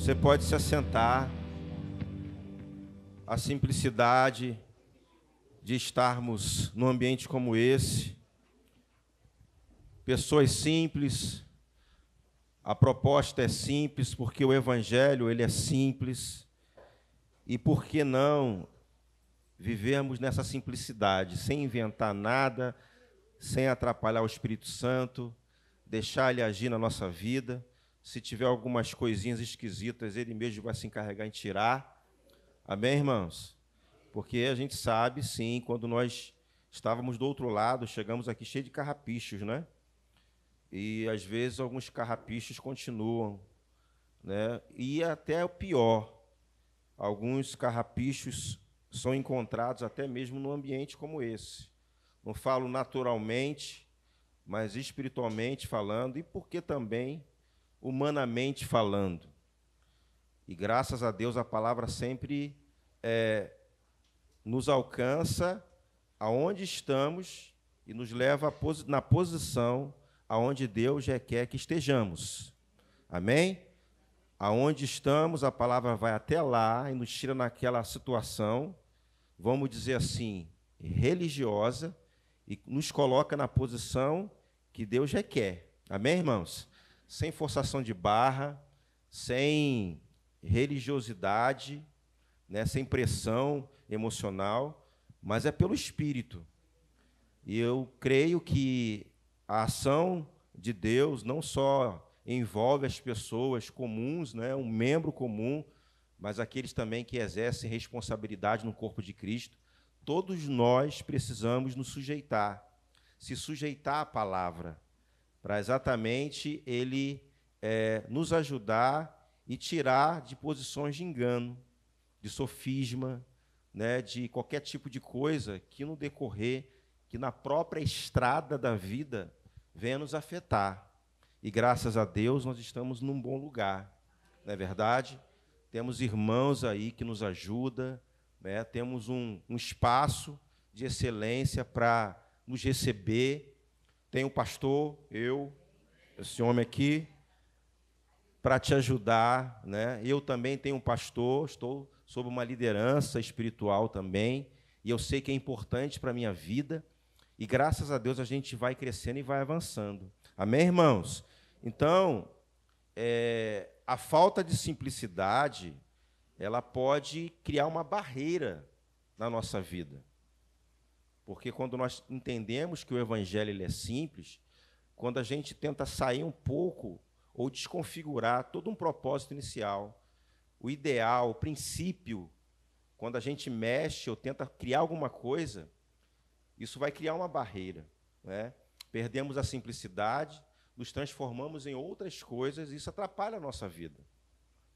Você pode se assentar. A simplicidade de estarmos num ambiente como esse, pessoas simples, a proposta é simples, porque o Evangelho ele é simples, e por que não vivermos nessa simplicidade, sem inventar nada, sem atrapalhar o Espírito Santo, deixar ele agir na nossa vida. Se tiver algumas coisinhas esquisitas, ele mesmo vai se encarregar em tirar. Amém, irmãos? Porque a gente sabe, sim, quando nós estávamos do outro lado, chegamos aqui cheio de carrapichos, né? E, às vezes, alguns carrapichos continuam, né? E até o pior, alguns carrapichos são encontrados até mesmo num ambiente como esse. Não falo naturalmente, mas espiritualmente falando, e porque também humanamente falando. E graças a Deus a palavra sempre nos alcança aonde estamos e nos leva na posição aonde Deus já quer que estejamos. Amém? Aonde estamos, a palavra vai até lá e nos tira naquela situação, vamos dizer assim, religiosa, e nos coloca na posição que Deus já quer. Amém, irmãos? Sem forçação de barra, sem religiosidade, né, sem pressão emocional, mas é pelo Espírito. E eu creio que a ação de Deus não só envolve as pessoas comuns, né, um membro comum, mas aqueles também que exercem responsabilidade no corpo de Cristo. Todos nós precisamos nos sujeitar, se sujeitar à palavra, para exatamente ele nos ajudar e tirar de posições de engano, de sofisma, né, de qualquer tipo de coisa que no decorrer, que na própria estrada da vida venha nos afetar. E graças a Deus nós estamos num bom lugar, não é verdade? Temos irmãos aí que nos ajudam, né? Temos um espaço de excelência para nos receber. Tem um pastor, esse homem aqui, para te ajudar, né? Eu também tenho um pastor, estou sob uma liderança espiritual também, e eu sei que é importante para a minha vida, e graças a Deus a gente vai crescendo e vai avançando. Amém, irmãos? Então, a falta de simplicidade, ela pode criar uma barreira na nossa vida. Porque quando nós entendemos que o Evangelho ele é simples, quando a gente tenta sair um pouco ou desconfigurar todo um propósito inicial, o ideal, o princípio, quando a gente mexe ou tenta criar alguma coisa, isso vai criar uma barreira, né? Perdemos a simplicidade, nos transformamos em outras coisas e isso atrapalha a nossa vida,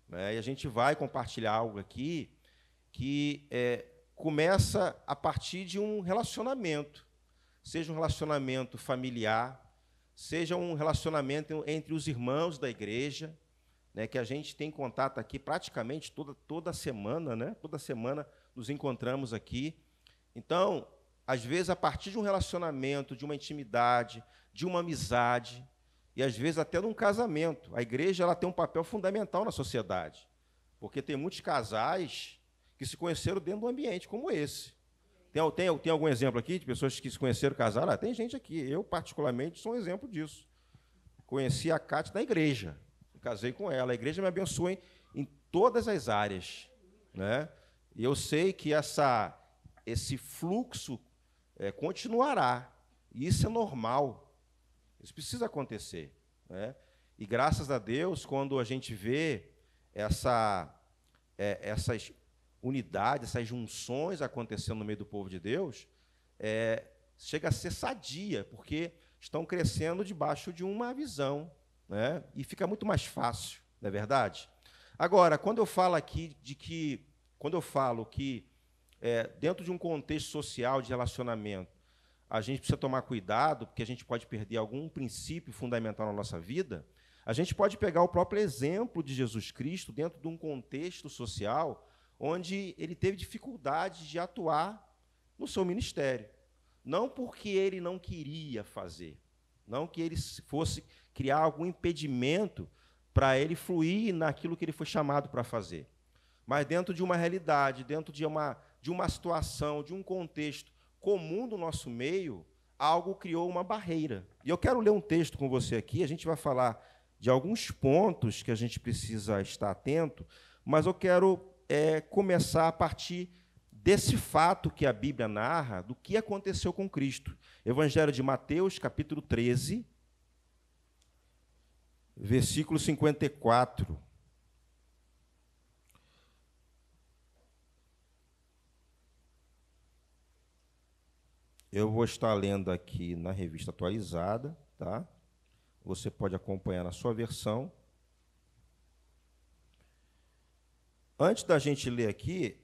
né? E a gente vai compartilhar algo aqui que começa a partir de um relacionamento, seja um relacionamento familiar, seja um relacionamento entre os irmãos da igreja, né, que a gente tem contato aqui praticamente toda semana, né? Toda semana nos encontramos aqui. Então, às vezes, a partir de um relacionamento, de uma intimidade, de uma amizade, e às vezes até de um casamento, a igreja ela tem um papel fundamental na sociedade, porque tem muitos casais que se conheceram dentro de um ambiente como esse. Tem algum exemplo aqui de pessoas que se conheceram, casaram? Tem gente aqui. Eu, particularmente, sou um exemplo disso. Conheci a Cátia da igreja, casei com ela. A igreja me abençoou em todas as áreas, né? E eu sei que esse fluxo continuará. E isso é normal. Isso precisa acontecer, né? E, graças a Deus, quando a gente vê essas unidades, essas junções acontecendo no meio do povo de Deus, chega a ser sadia, porque estão crescendo debaixo de uma visão, né? E fica muito mais fácil, não é verdade? Agora, quando eu falo aqui que dentro de um contexto social de relacionamento, a gente precisa tomar cuidado, porque a gente pode perder algum princípio fundamental na nossa vida, a gente pode pegar o próprio exemplo de Jesus Cristo dentro de um contexto social onde ele teve dificuldade de atuar no seu ministério. Não porque ele não queria fazer, não que ele fosse criar algum impedimento para ele fluir naquilo que ele foi chamado para fazer, mas dentro de uma realidade, dentro de uma situação, de um contexto comum do nosso meio, algo criou uma barreira. E eu quero ler um texto com você aqui, a gente vai falar de alguns pontos que a gente precisa estar atento, mas eu quero começar a partir desse fato que a Bíblia narra do que aconteceu com Cristo. Evangelho de Mateus, capítulo 13, versículo 54. Eu vou estar lendo aqui na revista atualizada, tá? Você pode acompanhar na sua versão. Antes da gente ler aqui,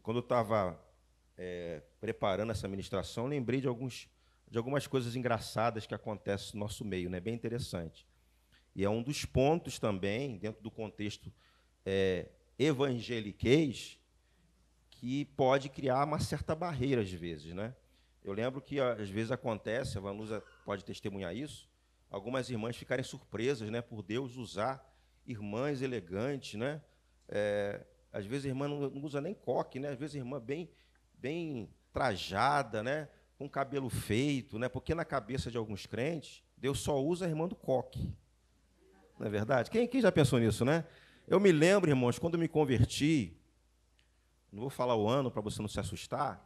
quando eu estava preparando essa ministração, lembrei de algumas coisas engraçadas que acontecem no nosso meio, né? Bem interessante. E é um dos pontos também, dentro do contexto evangeliquez, que pode criar uma certa barreira, às vezes, né? Eu lembro que, às vezes, acontece, a Vanusa pode testemunhar isso, algumas irmãs ficarem surpresas, né, por Deus usar irmãs elegantes, né? Às vezes a irmã não usa nem coque, né? Às vezes a irmã bem trajada, né? Com cabelo feito, né? Porque na cabeça de alguns crentes, Deus só usa a irmã do coque. Não é verdade? Quem já pensou nisso, né? Eu me lembro, irmãos, quando eu me converti, não vou falar o ano para você não se assustar,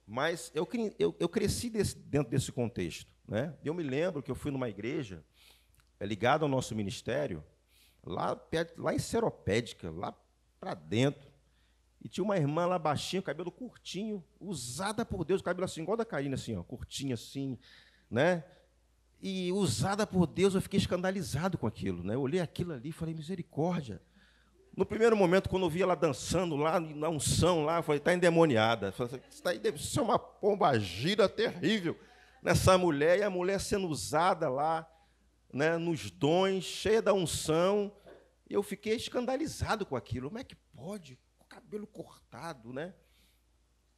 mas eu cresci dentro desse contexto, né? Eu me lembro que eu fui numa igreja ligada ao nosso ministério, lá em Seropédica, lá para dentro, e tinha uma irmã lá baixinha, cabelo curtinho, usada por Deus, cabelo assim, igual da Karina, assim, ó, curtinho assim, né? E usada por Deus, eu fiquei escandalizado com aquilo, né? Eu olhei aquilo ali e falei, misericórdia. No primeiro momento, quando eu vi ela dançando lá, na unção, lá, eu falei, está endemoniada. Eu falei, isso aí deve ser uma pombagira terrível nessa mulher, e a mulher sendo usada lá, né, nos dons, cheia da unção, e eu fiquei escandalizado com aquilo. Como é que pode? Com o cabelo cortado, né?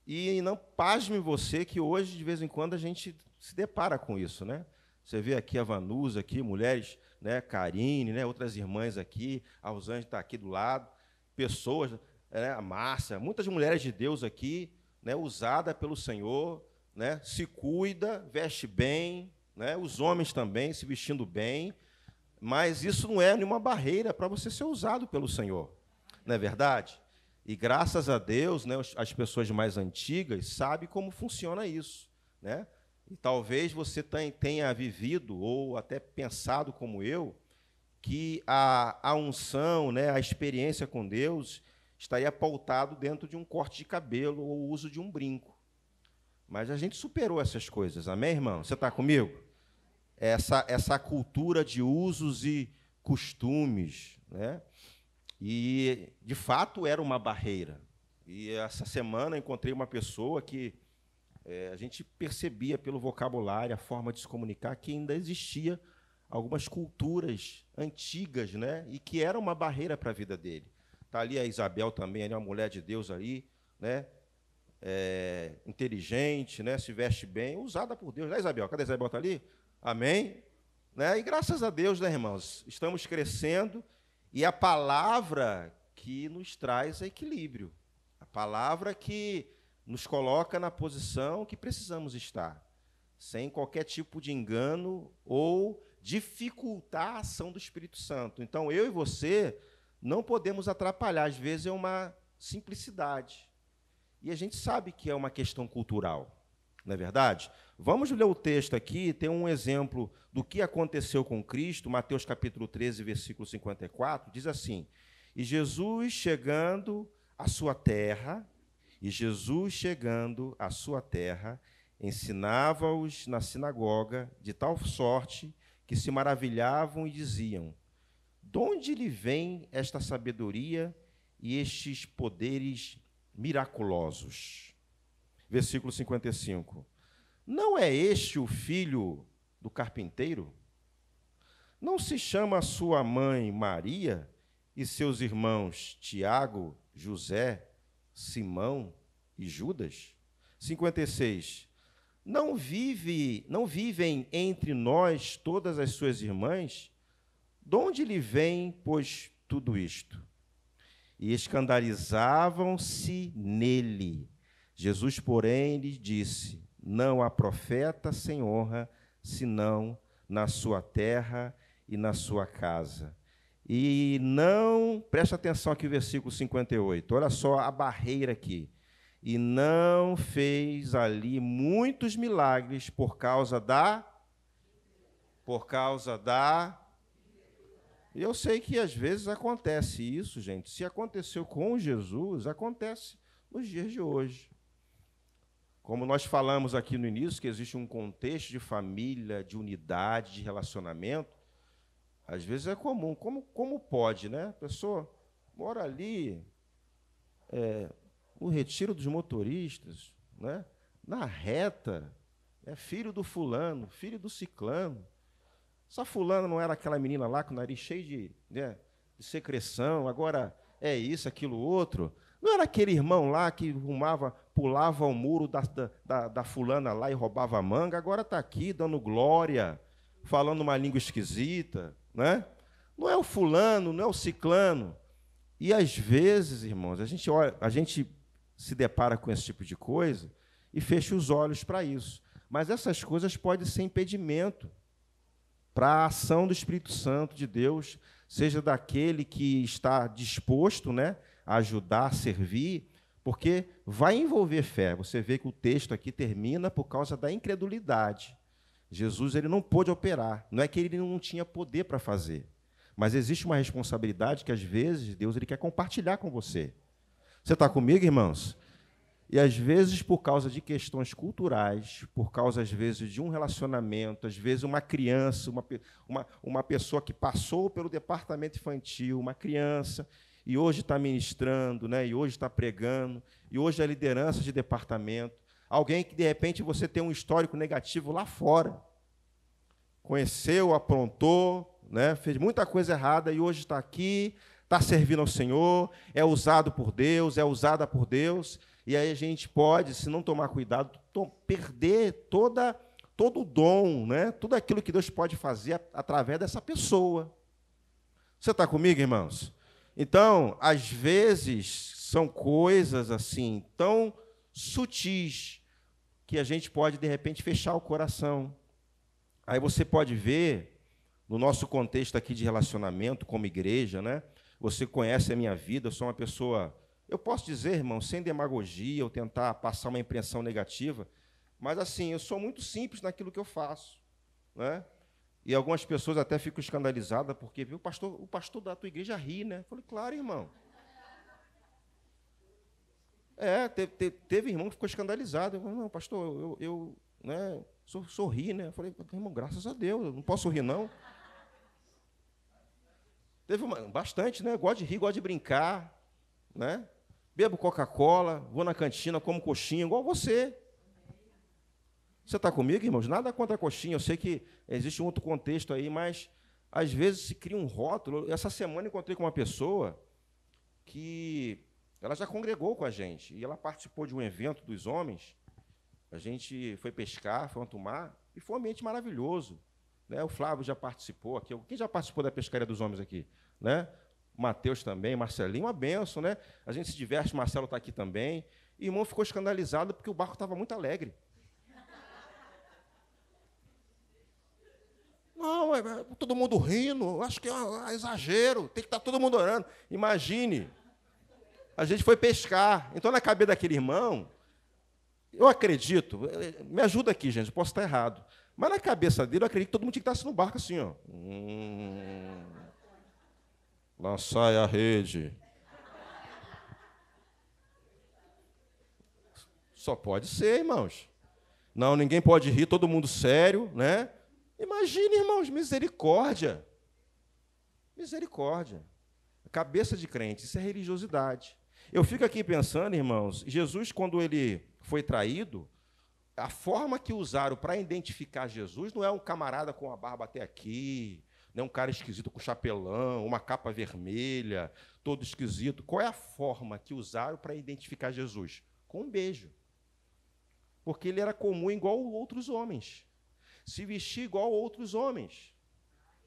E não pasme você que hoje, de vez em quando, a gente se depara com isso, né? Você vê aqui a Vanusa, aqui, mulheres, né, Karine, né, outras irmãs aqui, a Rosângela está aqui do lado, pessoas, né, a Márcia, muitas mulheres de Deus aqui, né, usada pelo Senhor, né, se cuida, veste bem, né, os homens também se vestindo bem, mas isso não é nenhuma barreira para você ser usado pelo Senhor, não é verdade? E graças a Deus, né, as pessoas mais antigas sabem como funciona isso, né? E talvez você tenha vivido ou até pensado como eu que a unção, né, a experiência com Deus estaria pautado dentro de um corte de cabelo ou o uso de um brinco. Mas a gente superou essas coisas, amém, irmão? Você está comigo? Essa cultura de usos e costumes, né? E, de fato, era uma barreira. E essa semana encontrei uma pessoa que a gente percebia pelo vocabulário, a forma de se comunicar, que ainda existia algumas culturas antigas, né, e que era uma barreira para a vida dele. Está ali a Isabel também, ali, uma mulher de Deus ali, né, inteligente, né, se veste bem, usada por Deus. Né, Isabel? Cadê a Isabel? Está ali? Amém? Né? E graças a Deus, né, irmãos, estamos crescendo, e a palavra que nos traz é equilíbrio, a palavra que nos coloca na posição que precisamos estar, sem qualquer tipo de engano ou dificultar a ação do Espírito Santo. Então, eu e você não podemos atrapalhar. Às vezes é uma simplicidade. E a gente sabe que é uma questão cultural. Não é verdade? Vamos ler o texto aqui, tem um exemplo do que aconteceu com Cristo, Mateus capítulo 13, versículo 54, diz assim: E Jesus chegando à sua terra, ensinava-os na sinagoga, de tal sorte que se maravilhavam e diziam: de onde lhe vem esta sabedoria e estes poderes miraculosos? Versículo 55. Não é este o filho do carpinteiro? Não se chama sua mãe Maria e seus irmãos Tiago, José, Simão e Judas? 56. Não vivem entre nós todas as suas irmãs? De onde lhe vem, pois, tudo isto? E escandalizavam-se nele. Jesus, porém, lhes disse: não há profeta sem honra, senão na sua terra e na sua casa. E não, presta atenção aqui no versículo 58, olha só a barreira aqui. E não fez ali muitos milagres por causa da... E eu sei que às vezes acontece isso, gente. Se aconteceu com Jesus, acontece nos dias de hoje. Como nós falamos aqui no início, que existe um contexto de família, de unidade, de relacionamento, às vezes é comum. Como pode, né? A pessoa mora ali, no retiro dos motoristas, né? Na reta, é filho do fulano, filho do ciclano. Essa fulana não era aquela menina lá com o nariz cheio de secreção, agora é isso, aquilo, outro. Não era aquele irmão lá que pulava o muro da fulana lá e roubava a manga, agora está aqui dando glória, falando uma língua esquisita, né? Não é o fulano, não é o ciclano. E, às vezes, irmãos, a gente se depara com esse tipo de coisa e fecha os olhos para isso. Mas essas coisas podem ser impedimento para a ação do Espírito Santo de Deus, seja daquele que está disposto, né, a ajudar, a servir, porque vai envolver fé. Você vê que o texto aqui termina por causa da incredulidade. Jesus ele não pôde operar, não é que ele não tinha poder para fazer, mas existe uma responsabilidade que, às vezes, Deus ele quer compartilhar com você. Você está comigo, irmãos? E, às vezes, por causa de questões culturais, por causa, às vezes, de um relacionamento, às vezes, uma criança, uma pessoa que passou pelo departamento infantil, uma criança, e hoje está ministrando, né? E hoje está pregando, e hoje é liderança de departamento, alguém que, de repente, você tem um histórico negativo lá fora, conheceu, aprontou, né? Fez muita coisa errada, e hoje está aqui, está servindo ao Senhor, é usado por Deus, é usada por Deus. E aí a gente pode, se não tomar cuidado, perder todo o dom, né? Tudo aquilo que Deus pode fazer através dessa pessoa. Você está comigo, irmãos? Então, às vezes, são coisas assim tão sutis que a gente pode, de repente, fechar o coração. Aí você pode ver, no nosso contexto aqui de relacionamento, como igreja, né? Você conhece a minha vida, eu sou uma pessoa... Eu posso dizer, irmão, sem demagogia ou tentar passar uma impressão negativa, mas, assim, eu sou muito simples naquilo que eu faço, né? E algumas pessoas até ficam escandalizadas porque viu, o pastor da tua igreja ri, né? Eu falei, claro, irmão. Teve irmão que ficou escandalizado. Eu falei, não, pastor, eu né, sorri, né? Eu falei, irmão, graças a Deus, eu não posso rir, não. Teve bastante, né? Gosto de rir, gosto de brincar, né? Bebo Coca-Cola, vou na cantina, como coxinha, igual você. Você está comigo, irmãos? Nada contra a coxinha. Eu sei que existe um outro contexto aí, mas, às vezes, se cria um rótulo. Essa semana encontrei com uma pessoa que ela já congregou com a gente, e ela participou de um evento dos homens. A gente foi pescar, foi ao mar, e foi um ambiente maravilhoso, né? O Flávio já participou aqui. Quem já participou da pescaria dos homens aqui? Né? O Mateus também, Marcelinho, uma benção, né? A gente se diverte, Marcelo está aqui também. E o irmão ficou escandalizado porque o barco estava muito alegre. Não, todo mundo rindo, acho que é exagero, tem que estar todo mundo orando. Imagine, a gente foi pescar, então na cabeça daquele irmão, Eu acredito, me ajuda aqui, gente, eu posso estar errado, mas na cabeça dele eu acredito que todo mundo tinha que estar assim no barco assim, ó. Lançai a rede. Só pode ser, irmãos. Não, ninguém pode rir, todo mundo sério, né? Imagine, irmãos, misericórdia. Misericórdia. Cabeça de crente, isso é religiosidade. Eu fico aqui pensando, irmãos, Jesus, quando ele foi traído, a forma que usaram para identificar Jesus não é um camarada com a barba até aqui, não é um cara esquisito com chapelão, uma capa vermelha, todo esquisito. Qual é a forma que usaram para identificar Jesus? Com um beijo. Porque ele era comum igual a outros homens. Se vestia igual a outros homens.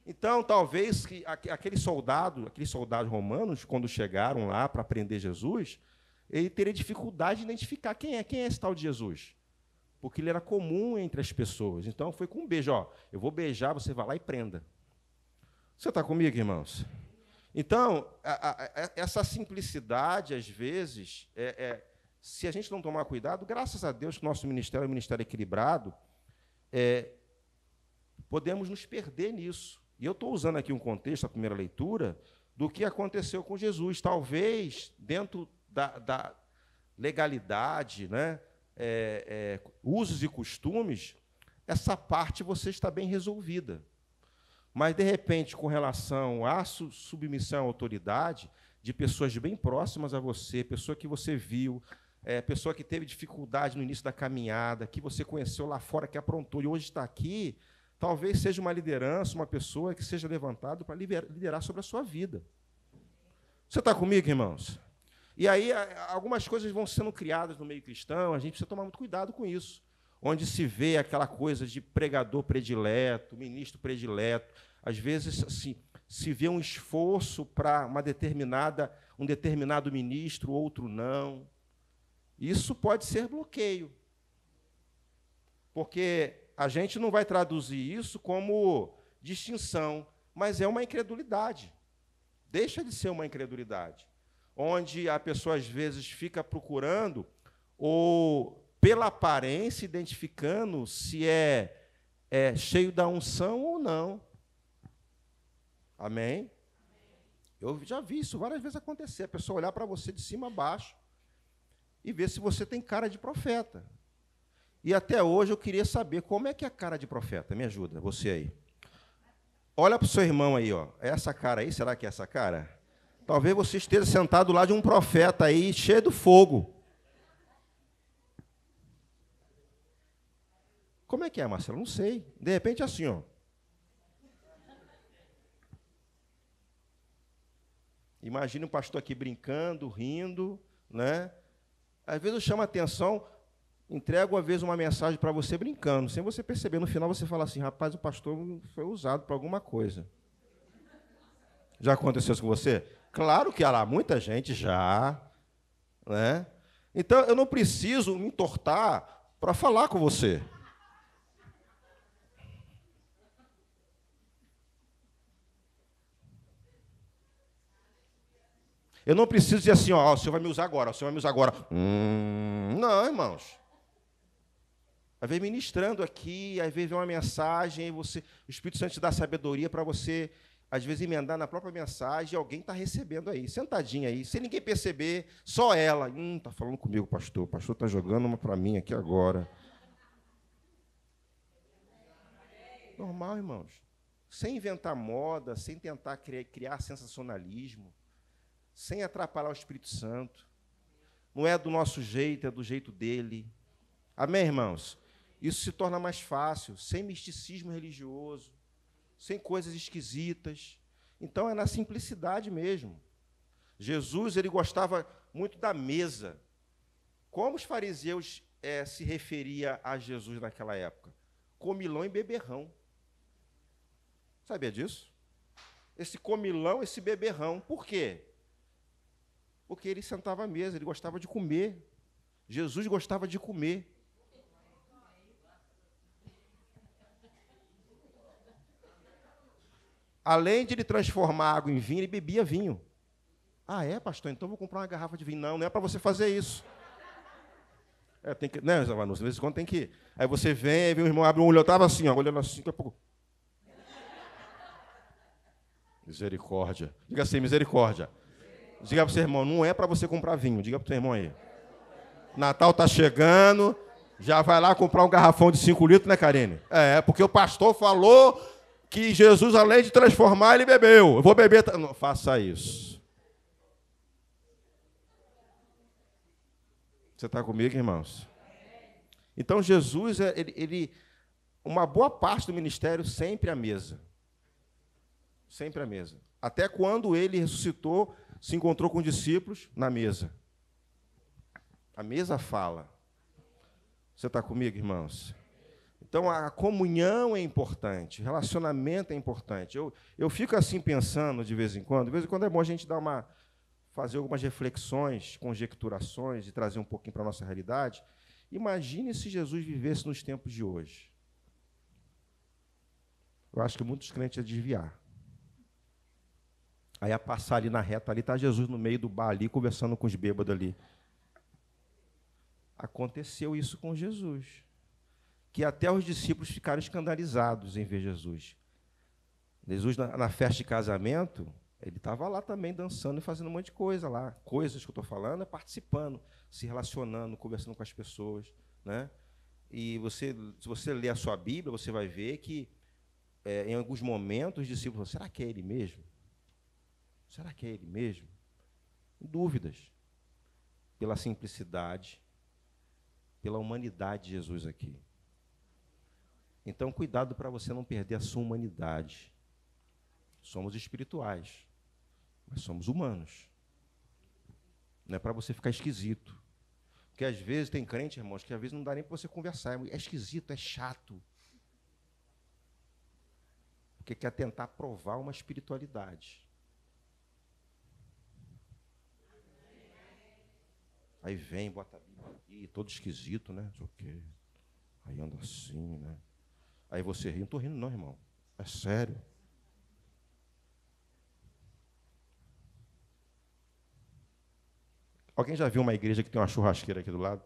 Então, talvez que aqueles soldados romanos, quando chegaram lá para prender Jesus, ele teria dificuldade de identificar quem é esse tal de Jesus. Porque ele era comum entre as pessoas. Então, foi com um beijo. Ó, eu vou beijar, você vai lá e prenda. Você está comigo, irmãos? Então, essa simplicidade, às vezes, se a gente não tomar cuidado, graças a Deus que o nosso ministério é um ministério equilibrado, podemos nos perder nisso. E eu estou usando aqui um contexto, a primeira leitura, do que aconteceu com Jesus. Talvez, dentro da legalidade, né, usos e costumes, essa parte você está bem resolvida. Mas, de repente, com relação à submissão à autoridade, de pessoas bem próximas a você, pessoa que você viu, pessoa que teve dificuldade no início da caminhada, que você conheceu lá fora, que aprontou e hoje está aqui, talvez seja uma liderança, uma pessoa que seja levantada para liderar sobre a sua vida. Você está comigo, irmãos? E aí, algumas coisas vão sendo criadas no meio cristão, a gente precisa tomar muito cuidado com isso. Onde se vê aquela coisa de pregador predileto, ministro predileto. Às vezes, assim, se vê um esforço para um determinado ministro, outro não. Isso pode ser bloqueio. Porque a gente não vai traduzir isso como distinção, mas é uma incredulidade. Deixa de ser uma incredulidade. Onde a pessoa, às vezes, fica procurando, ou pela aparência, identificando se é cheio da unção ou não. Amém? Eu já vi isso várias vezes acontecer. A pessoa olhar para você de cima a baixo e ver se você tem cara de profeta. E até hoje eu queria saber como é que é a cara de profeta. Me ajuda, você aí. Olha para o seu irmão aí, ó. É essa cara aí? Será que é essa cara? Talvez você esteja sentado lá de um profeta aí, cheio do fogo. Como é que é, Marcelo? Não sei. De repente, assim, ó. Imagina um pastor aqui brincando, rindo, né? Às vezes eu chamo a atenção, entrego, às vezes, uma mensagem para você brincando, sem você perceber. No final, você fala assim, rapaz, o pastor foi usado para alguma coisa. Já aconteceu isso com você? Claro que há lá muita gente já, né? Então, eu não preciso me entortar para falar com você. Eu não preciso dizer assim, ó, o senhor vai me usar agora, o senhor vai me usar agora. Não, irmãos. Às vezes ministrando aqui, às vezes vem uma mensagem, o Espírito Santo te dá sabedoria para você, às vezes, emendar na própria mensagem, e alguém está recebendo aí, sentadinha aí, sem ninguém perceber, só ela. Está falando comigo, pastor. O pastor está jogando uma para mim aqui agora. Normal, irmãos. Sem inventar moda, sem tentar criar sensacionalismo, sem atrapalhar o Espírito Santo. Não é do nosso jeito, é do jeito dele. Amém, irmãos? Isso se torna mais fácil, sem misticismo religioso, sem coisas esquisitas. Então, é na simplicidade mesmo. Jesus, ele gostava muito da mesa. Como os fariseus se referiam a Jesus naquela época? Comilão e beberrão. Sabia disso? Esse comilão, esse beberrão. Por quê? Porque ele sentava à mesa, ele gostava de comer. Jesus gostava de comer. Além de ele transformar água em vinho, ele bebia vinho. Ah, é, pastor? Então vou comprar uma garrafa de vinho. Não, não é para você fazer isso. Tem que, né, Zavanus? Às vezes quando tem que ir. Aí você vem, aí vem o irmão, abre um olho, eu estava assim, ó, olhando assim, daqui a pouco. Misericórdia. Diga assim, misericórdia. Diga para o seu irmão, não é para você comprar vinho. Diga para o seu irmão aí. Natal está chegando, já vai lá comprar um garrafão de 5 litros, né, Karine? Porque o pastor falou que Jesus, além de transformar, ele bebeu. Eu vou beber. Não faça isso. Você está comigo, irmãos? Então, Jesus, uma boa parte do ministério sempre à mesa. Sempre à mesa. Até quando ele ressuscitou, se encontrou com os discípulos na mesa. A mesa fala. Você está comigo, irmãos? Então, a comunhão é importante, relacionamento é importante. Eu fico assim pensando de vez em quando é bom a gente fazer algumas reflexões, conjecturações e trazer um pouquinho para a nossa realidade. Imagine se Jesus vivesse nos tempos de hoje. Eu acho que muitos crentes iam desviar. Aí ia passar ali na reta, ali está Jesus no meio do bar ali, conversando com os bêbados ali. Aconteceu isso com Jesus. Que até os discípulos ficaram escandalizados em ver Jesus. Jesus, na festa de casamento, ele estava lá também dançando e fazendo um monte de coisa lá. Coisas que eu estou falando, participando, se relacionando, conversando com as pessoas. Né? E se você ler a sua Bíblia, você vai ver que, em alguns momentos, os discípulos falam, será que é ele mesmo? Será que é ele mesmo? Dúvidas. Pela simplicidade, pela humanidade de Jesus aqui. Então, cuidado para você não perder a sua humanidade. Somos espirituais, mas somos humanos. Não é para você ficar esquisito. Porque, às vezes, tem crente, irmãos, que às vezes não dá nem para você conversar. É esquisito, é chato. Porque quer tentar provar uma espiritualidade. Aí vem, bota a Bíblia aqui, todo esquisito, né? Não sei o quê. Aí anda assim, né? Aí você ri. Não estou rindo, não, irmão. É sério. Alguém já viu uma igreja que tem uma churrasqueira aqui do lado?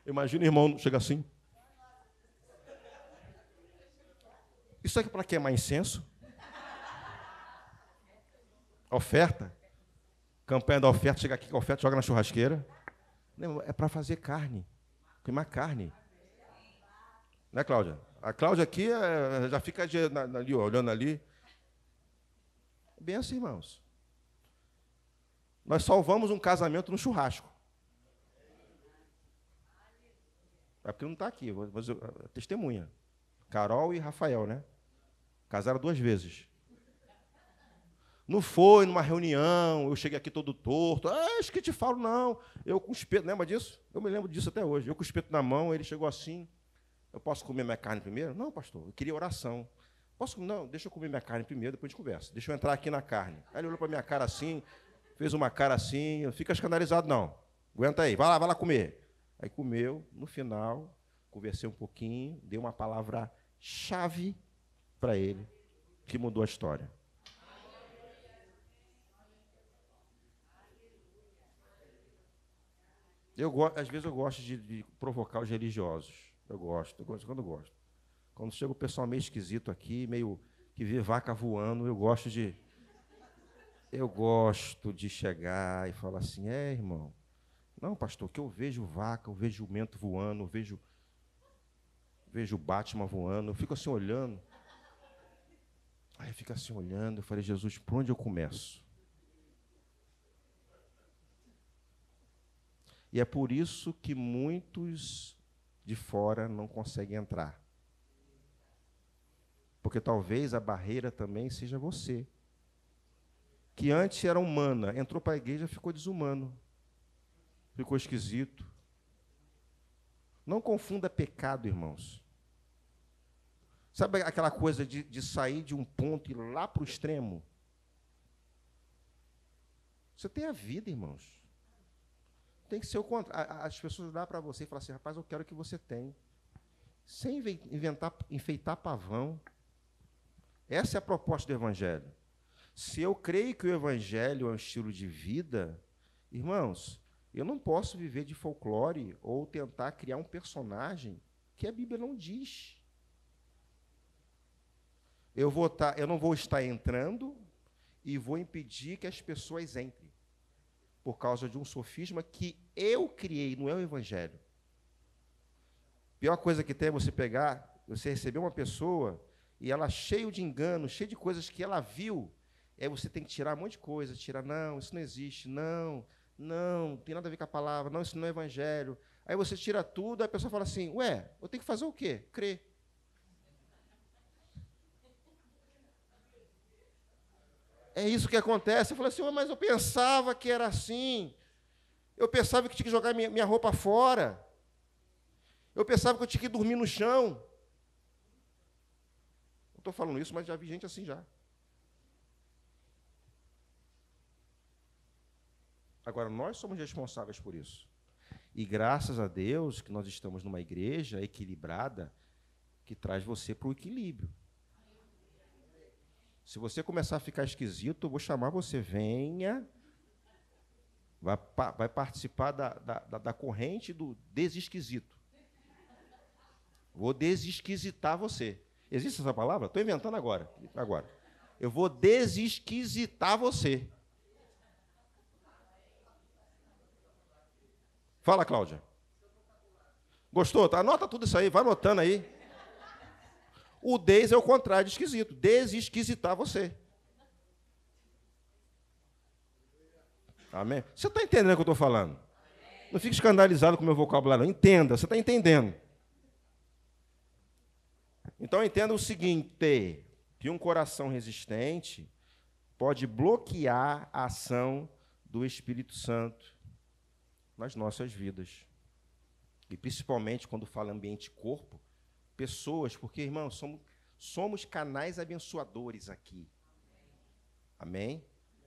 Imagina o irmão chega assim. Isso aqui para queimar incenso? Oferta? Campanha da oferta, chega aqui com a oferta, joga na churrasqueira. Não, é para fazer carne. Queimar carne. Né, Cláudia? A Cláudia aqui já fica ali, olhando ali. Bem assim, irmãos. Nós salvamos um casamento no churrasco. É porque não está aqui, mas testemunha. Carol e Rafael, né? Casaram 2 vezes. Não foi numa reunião, eu cheguei aqui todo torto. Acho que te falo, não. Eu com o espeto, lembra disso? Eu me lembro disso até hoje. Eu com o espeto na mão, ele chegou assim. Eu posso comer minha carne primeiro? Não, pastor, eu queria oração. Não, deixa eu comer minha carne primeiro, depois a gente conversa. Deixa eu entrar aqui na carne. Aí ele olhou para minha cara assim, fez uma cara assim, não fica escandalizado, não. Aguenta aí, vai lá comer. Aí comeu, no final, conversei um pouquinho, dei uma palavra-chave para ele, que mudou a história. Às vezes eu gosto de provocar os religiosos. Eu gosto. Quando chega o pessoal meio esquisito aqui, meio que vê vaca voando, eu gosto de chegar e falar assim, irmão, não, pastor, que eu vejo vaca, eu vejo jumento voando, eu vejo Batman voando, eu fico assim olhando. Aí fica assim olhando, eu falei, Jesus, por onde eu começo? E é por isso que muitos de fora não conseguem entrar. Porque talvez a barreira também seja você. Que antes era humana, entrou para a igreja, ficou desumano. Ficou esquisito. Não confunda pecado, irmãos. Sabe aquela coisa de sair de um ponto e ir lá para o extremo? Você tem a vida, irmãos. Tem que ser o contrário. As pessoas dão para você e falam assim, rapaz, eu quero o que você tem. Sem enfeitar pavão. Essa é a proposta do Evangelho. Se eu creio que o evangelho é um estilo de vida, irmãos, eu não posso viver de folclore ou tentar criar um personagem que a Bíblia não diz. Eu não vou estar entrando e vou impedir que as pessoas entrem, por causa de um sofisma que eu criei, não é o evangelho. A pior coisa que tem é você receber uma pessoa e ela cheia de engano, cheia de coisas que ela viu, aí você tem que tirar um monte de coisa, não, isso não existe, não tem nada a ver com a palavra, não, isso não é evangelho. Aí você tira tudo, aí a pessoa fala assim, ué, eu tenho que fazer o quê? Crer. É isso que acontece. Eu falei assim, mas eu pensava que era assim. Eu pensava que tinha que jogar minha roupa fora. Eu pensava que eu tinha que dormir no chão. Não estou falando isso, mas já vi gente assim já. Agora, nós somos responsáveis por isso. E graças a Deus que nós estamos numa igreja equilibrada que traz você para o equilíbrio. Se você começar a ficar esquisito, eu vou chamar você, venha, vai participar da corrente do desesquisito. Vou desesquisitar você. Existe essa palavra? Estou inventando agora. Eu vou desesquisitar você. Fala, Cláudia. Gostou? Anota tudo isso aí, vai anotando aí. O des é o contrário de esquisito. Desesquisitar você. Amém? Você está entendendo o que eu estou falando? Não fique escandalizado com o meu vocabulário. Entenda, você está entendendo. Então, entenda o seguinte, que um coração resistente pode bloquear a ação do Espírito Santo nas nossas vidas. E, principalmente, quando fala ambiente corpo, pessoas, porque, irmãos, somos canais abençoadores aqui. Amém?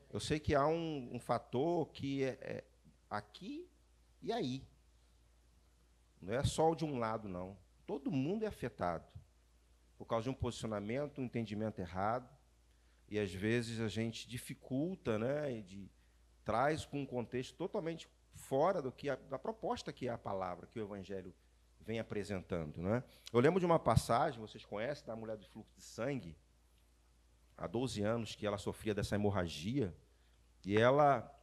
Eu sei que há um fator que é aqui e aí. Não é só o de um lado, não. Todo mundo é afetado por causa de um posicionamento, um entendimento errado, e às vezes a gente dificulta, né, traz com um contexto totalmente fora da proposta que é a palavra, que o Evangelho vem apresentando. Né? Eu lembro de uma passagem, vocês conhecem, da mulher do fluxo de sangue, há 12 anos que ela sofria dessa hemorragia, e ela,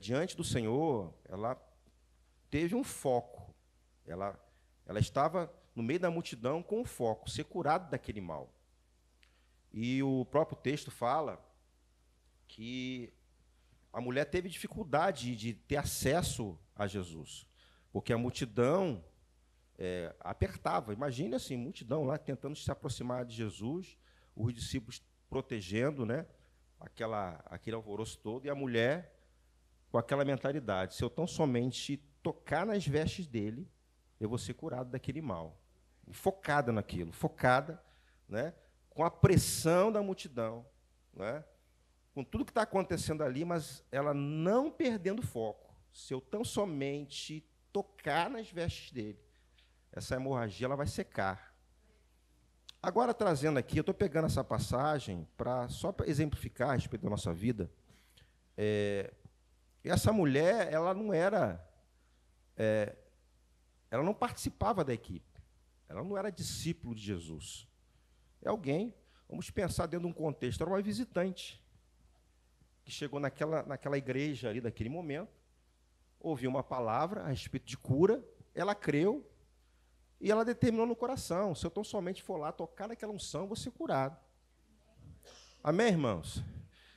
diante do Senhor, ela teve um foco. Ela estava no meio da multidão com um foco, ser curado daquele mal. E o próprio texto fala que a mulher teve dificuldade de ter acesso a Jesus, porque a multidão apertava. Imagine assim, multidão lá tentando se aproximar de Jesus, os discípulos protegendo, né, aquele alvoroço todo, e a mulher com aquela mentalidade, se eu tão somente tocar nas vestes dele, eu vou ser curado daquele mal. Focada naquilo, focada, né, com a pressão da multidão, né, com tudo que está acontecendo ali, mas ela não perdendo foco. Se eu tão somente tocar nas vestes dele, essa hemorragia ela vai secar. Agora, trazendo aqui, eu estou pegando essa passagem só para exemplificar a respeito da nossa vida. Essa mulher, ela não participava da equipe. Ela não era discípulo de Jesus. É alguém, vamos pensar dentro de um contexto, era uma visitante que chegou naquela igreja ali, naquele momento, ouviu uma palavra a respeito de cura, ela creu, e ela determinou no coração, se eu tão somente for lá tocar naquela unção, eu vou ser curado. Amém, irmãos?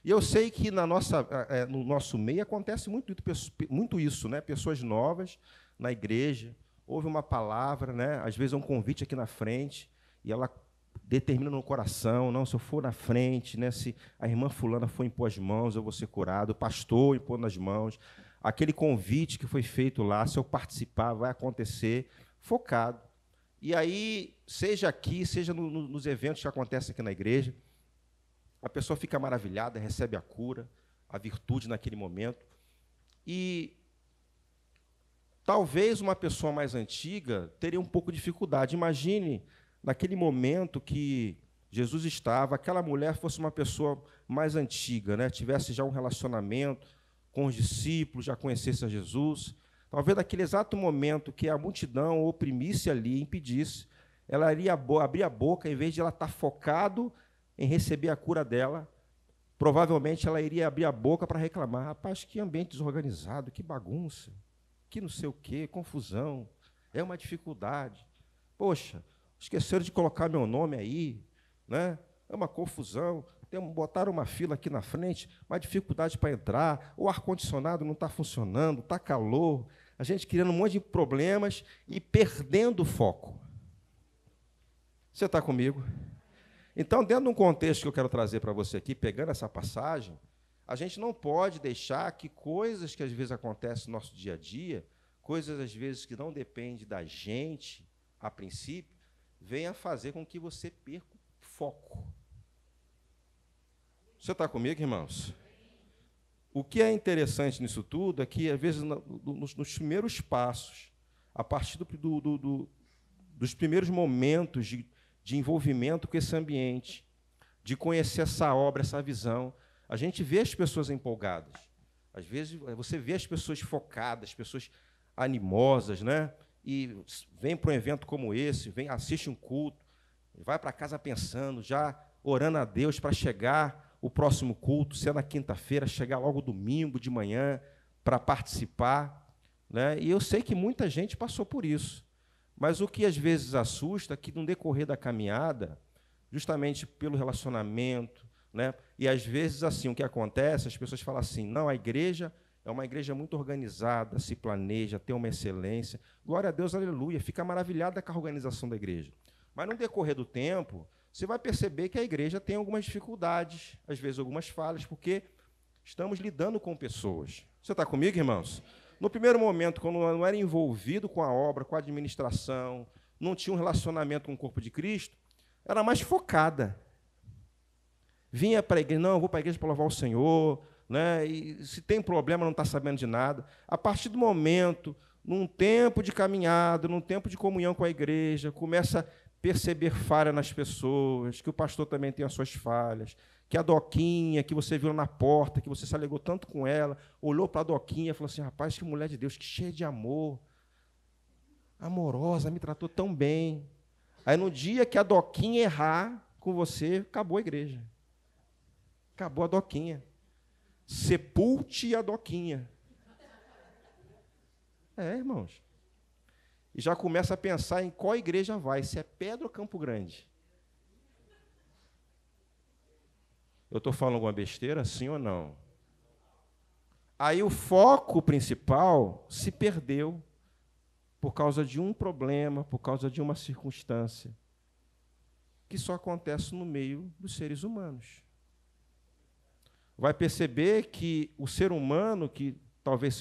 E eu sei que no nosso meio acontece muito isso, né? Pessoas novas na igreja, ouve uma palavra, né? Às vezes é um convite aqui na frente, e ela determina no coração, não, se eu for na frente, né, se a irmã fulana for impor as mãos, eu vou ser curado, o pastor impor nas mãos, aquele convite que foi feito lá, se eu participar, vai acontecer, focado. E aí, seja aqui, seja nos eventos que acontecem aqui na igreja, a pessoa fica maravilhada, recebe a cura, a virtude naquele momento, e talvez uma pessoa mais antiga teria um pouco de dificuldade. Imagine, naquele momento que Jesus estava, aquela mulher fosse uma pessoa mais antiga, né? Tivesse já um relacionamento com os discípulos, já conhecesse a Jesus, talvez naquele exato momento que a multidão oprimisse ali, impedisse, ela iria abrir a boca, em vez de ela estar focado em receber a cura dela, provavelmente ela iria abrir a boca para reclamar: rapaz, que ambiente desorganizado, que bagunça, que não sei o quê, confusão, é uma dificuldade. Poxa, esqueceram de colocar meu nome aí, né? É uma confusão, botaram uma fila aqui na frente, uma dificuldade para entrar, o ar-condicionado não está funcionando, está calor, a gente criando um monte de problemas e perdendo o foco. Você está comigo? Então, dentro de um contexto que eu quero trazer para você aqui, pegando essa passagem, a gente não pode deixar que coisas que às vezes acontecem no nosso dia a dia, coisas às vezes que não dependem da gente, a princípio, venha fazer com que você perca o foco. Você está comigo, irmãos? O que é interessante nisso tudo é que, às vezes, nos primeiros passos, a partir dos primeiros momentos de envolvimento com esse ambiente, de conhecer essa obra, essa visão, a gente vê as pessoas empolgadas. Às vezes, você vê as pessoas focadas, pessoas animosas, né? E vem para um evento como esse, assiste um culto, vai para casa pensando, já orando a Deus para chegar o próximo culto, se é na quinta-feira, chegar logo domingo de manhã para participar, né? E eu sei que muita gente passou por isso. Mas o que às vezes assusta é que, no decorrer da caminhada, justamente pelo relacionamento, né? E às vezes assim, o que acontece, as pessoas falam assim: não, a igreja é uma igreja muito organizada, se planeja, tem uma excelência. Glória a Deus, aleluia, fica maravilhada com a organização da igreja. Mas, no decorrer do tempo, você vai perceber que a igreja tem algumas dificuldades, às vezes algumas falhas, porque estamos lidando com pessoas. Você está comigo, irmãos? No primeiro momento, quando eu não era envolvido com a obra, com a administração, não tinha um relacionamento com o corpo de Cristo, era mais focada. Vinha para a igreja: não, eu vou para a igreja para louvar o Senhor, né? E se tem problema, não está sabendo de nada. A partir do momento, num tempo de caminhada, num tempo de comunhão com a igreja, começa a perceber falha nas pessoas, que o pastor também tem as suas falhas, que a Doquinha, que você viu na porta, que você se alegou tanto com ela, olhou para a Doquinha e falou assim: rapaz, que mulher de Deus, que cheia de amor, amorosa, me tratou tão bem. Aí, no dia que a Doquinha errar com você, acabou a igreja. Acabou a Doquinha. Sepulte a Doquinha. Irmãos. E já começa a pensar em qual igreja vai, se é Pedra ou Campo Grande. Eu estou falando alguma besteira, sim ou não? Aí o foco principal se perdeu por causa de um problema, por causa de uma circunstância, que só acontece no meio dos seres humanos. Vai perceber que o ser humano, que talvez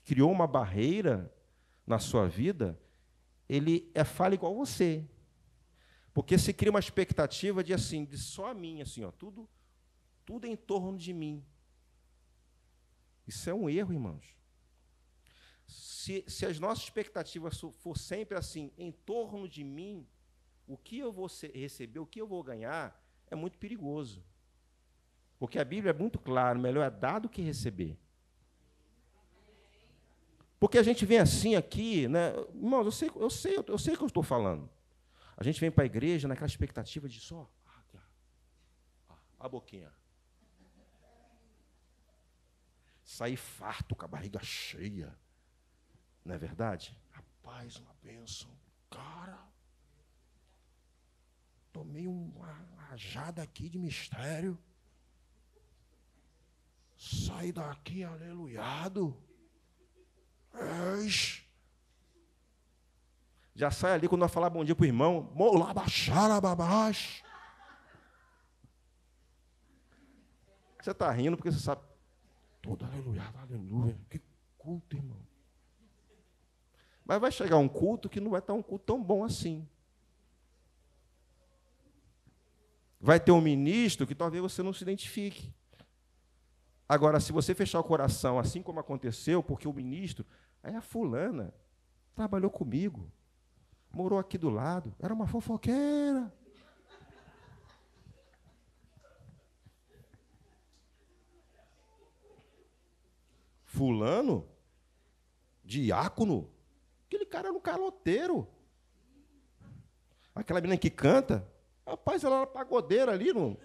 criou uma barreira na sua vida, ele é falho igual você. Porque se cria uma expectativa de só a mim, assim, ó, tudo em torno de mim. Isso é um erro, irmãos. Se as nossas expectativas for sempre assim, em torno de mim, o que eu vou receber, o que eu vou ganhar, é muito perigoso. Porque a Bíblia é muito clara: melhor é dar do que receber. Porque a gente vem assim aqui, né? Irmãos, eu sei o que eu estou falando. A gente vem para a igreja naquela expectativa de só a boquinha. Sair farto, com a barriga cheia. Não é verdade? Rapaz, uma bênção. Cara, tomei uma rajada aqui de mistério. Saí daqui aleluiado. Já sai ali quando vai falar bom dia para o irmão. Molá baixara babás. Você está rindo porque você sabe. Todo aleluiado, aleluia. Que culto, irmão. Mas vai chegar um culto que não vai estar um culto tão bom assim. Vai ter um ministro que talvez você não se identifique. Agora, se você fechar o coração, assim como aconteceu, porque o ministro, aí a fulana trabalhou comigo, morou aqui do lado, era uma fofoqueira. Fulano? Diácono? Aquele cara era um caloteiro. Aquela menina que canta, rapaz, ela era pagodeira ali, não.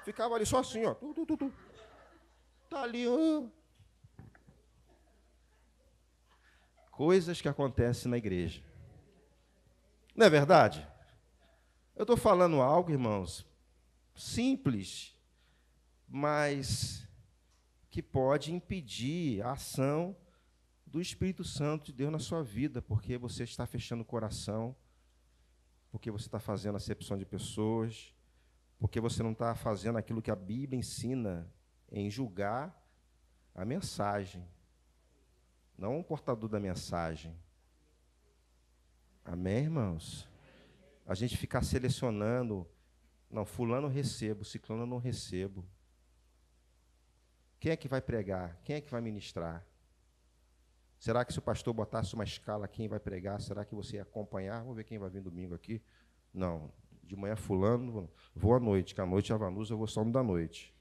Ficava ali só assim, ó. Tá ali, ó. Coisas que acontecem na igreja. Não é verdade? Eu estou falando algo, irmãos, simples, mas que pode impedir a ação do Espírito Santo de Deus na sua vida, porque você está fechando o coração, porque você está fazendo acepção de pessoas, porque você não está fazendo aquilo que a Bíblia ensina em julgar a mensagem, não o portador da mensagem. Amém, irmãos? A gente ficar selecionando, não, fulano eu recebo, ciclano eu não recebo. Quem é que vai pregar? Quem é que vai ministrar? Será que se o pastor botasse uma escala, quem vai pregar? Será que você ia acompanhar? Vamos ver quem vai vir domingo aqui. Não, de manhã fulano, vou à noite, que à noite a Vanusa eu vou só no da noite.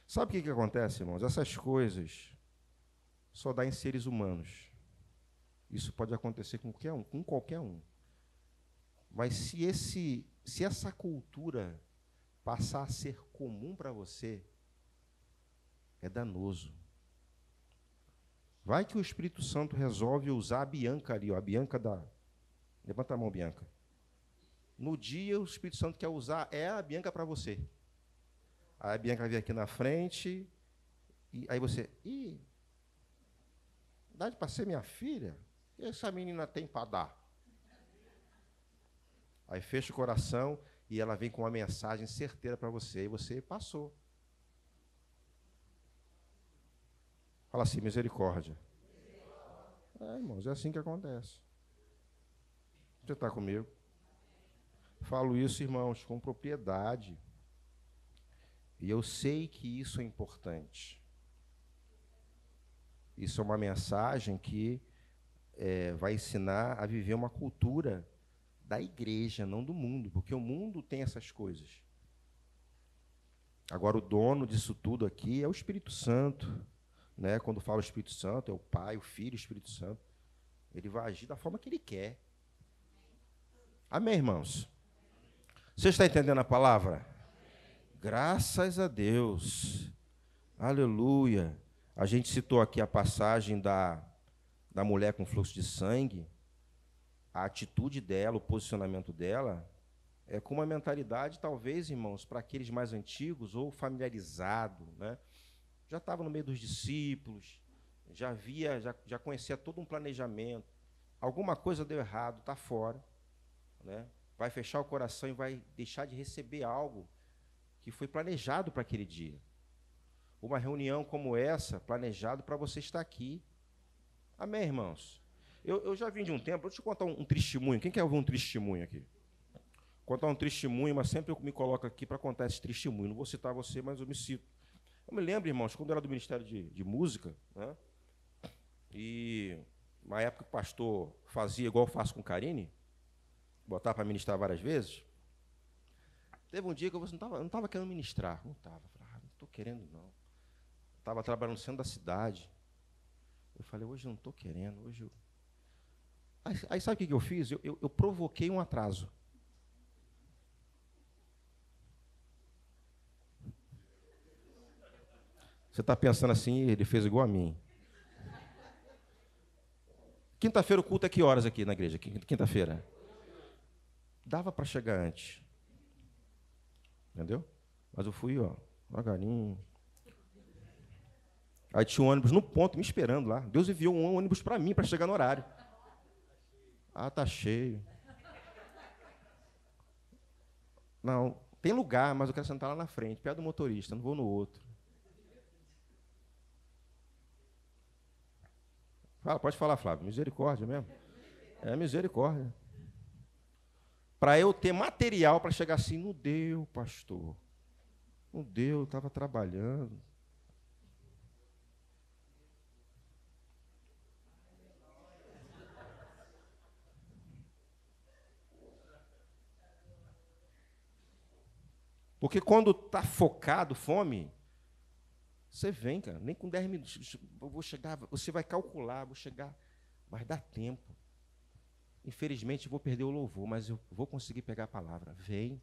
Sabe o que acontece, irmãos? Essas coisas só dá em seres humanos. Isso pode acontecer com qualquer um. Mas se essa cultura passar a ser comum para você, é danoso. Vai que o Espírito Santo resolve usar a Bianca ali, ó, a Bianca da... Levanta a mão, Bianca. No dia, o Espírito Santo quer usar a Bianca para você. Aí a Bianca vem aqui na frente, e aí você... Ih, dá para ser minha filha? O que essa menina tem para dar? Aí fecha o coração e ela vem com uma mensagem certeira para você, e você passou. Fala assim, misericórdia. Irmãos, é assim que acontece. Você está comigo? Falo isso, irmãos, com propriedade. E eu sei que isso é importante. Isso é uma mensagem que vai ensinar a viver uma cultura da igreja, não do mundo, porque o mundo tem essas coisas. Agora, o dono disso tudo aqui é o Espírito Santo. Né? Quando fala o Espírito Santo, é o Pai, o Filho, o Espírito Santo. Ele vai agir da forma que ele quer. Amém, irmãos? Você está entendendo a palavra? Graças a Deus. Aleluia. A gente citou aqui a passagem da mulher com fluxo de sangue. A atitude dela, o posicionamento dela, é com uma mentalidade, talvez, irmãos, para aqueles mais antigos ou familiarizado, né? Já estava no meio dos discípulos, já conhecia todo um planejamento. Alguma coisa deu errado, está fora, né? Vai fechar o coração e vai deixar de receber algo que foi planejado para aquele dia. Uma reunião como essa, planejado para você estar aqui. Amém, irmãos? Eu já vim de um tempo, deixa eu contar um testemunho. Quem quer ouvir um testemunho aqui? Contar um testemunho, mas sempre eu me coloco aqui para contar esse testemunho. Não vou citar você, mas eu me cito. Eu me lembro, irmãos, quando eu era do Ministério de Música, né? E na época o pastor fazia igual eu faço com Karine, botar para ministrar várias vezes. Teve um dia que eu não estava querendo ministrar. Não estava. Não estou querendo, não. Estava trabalhando no centro da cidade. Eu falei, hoje eu não estou querendo. Hoje eu... Aí sabe o que eu fiz? Eu provoquei um atraso. Você está pensando assim, ele fez igual a mim. Quinta-feira o culto é que horas aqui na igreja? Quinta-feira. Dava para chegar antes. Entendeu? Mas eu fui, ó, devagarinho. Aí tinha um ônibus no ponto me esperando lá. Deus enviou um ônibus para mim, para chegar no horário. Ah, tá cheio. Não, tem lugar, mas eu quero sentar lá na frente, perto do motorista, não vou no outro. Fala, pode falar, Flávio. Misericórdia mesmo. É misericórdia. Para eu ter material para chegar assim, não deu, pastor. Não deu, eu estava trabalhando. Porque quando está focado, fome, você vem, cara, nem com 10 minutos. Eu vou chegar, você vai calcular, vou chegar, mas dá tempo. Infelizmente, vou perder o louvor, mas eu vou conseguir pegar a palavra. Vem.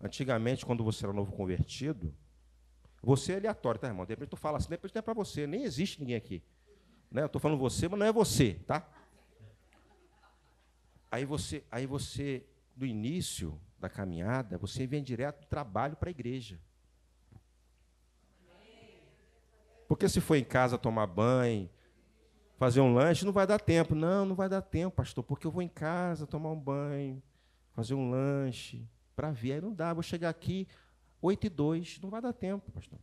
Antigamente, quando você era novo convertido, você é aleatório, tá, irmão? De repente tu fala assim, de repente não é para você, nem existe ninguém aqui. Né? Eu estou falando você, mas não é você, tá? Aí você, do início da caminhada, você vem direto do trabalho para a igreja. Porque se for em casa tomar banho, fazer um lanche, não vai dar tempo. Não vai dar tempo, pastor, porque eu vou em casa tomar um banho, fazer um lanche, para vir. Aí não dá, vou chegar aqui 8h02, não vai dar tempo, pastor.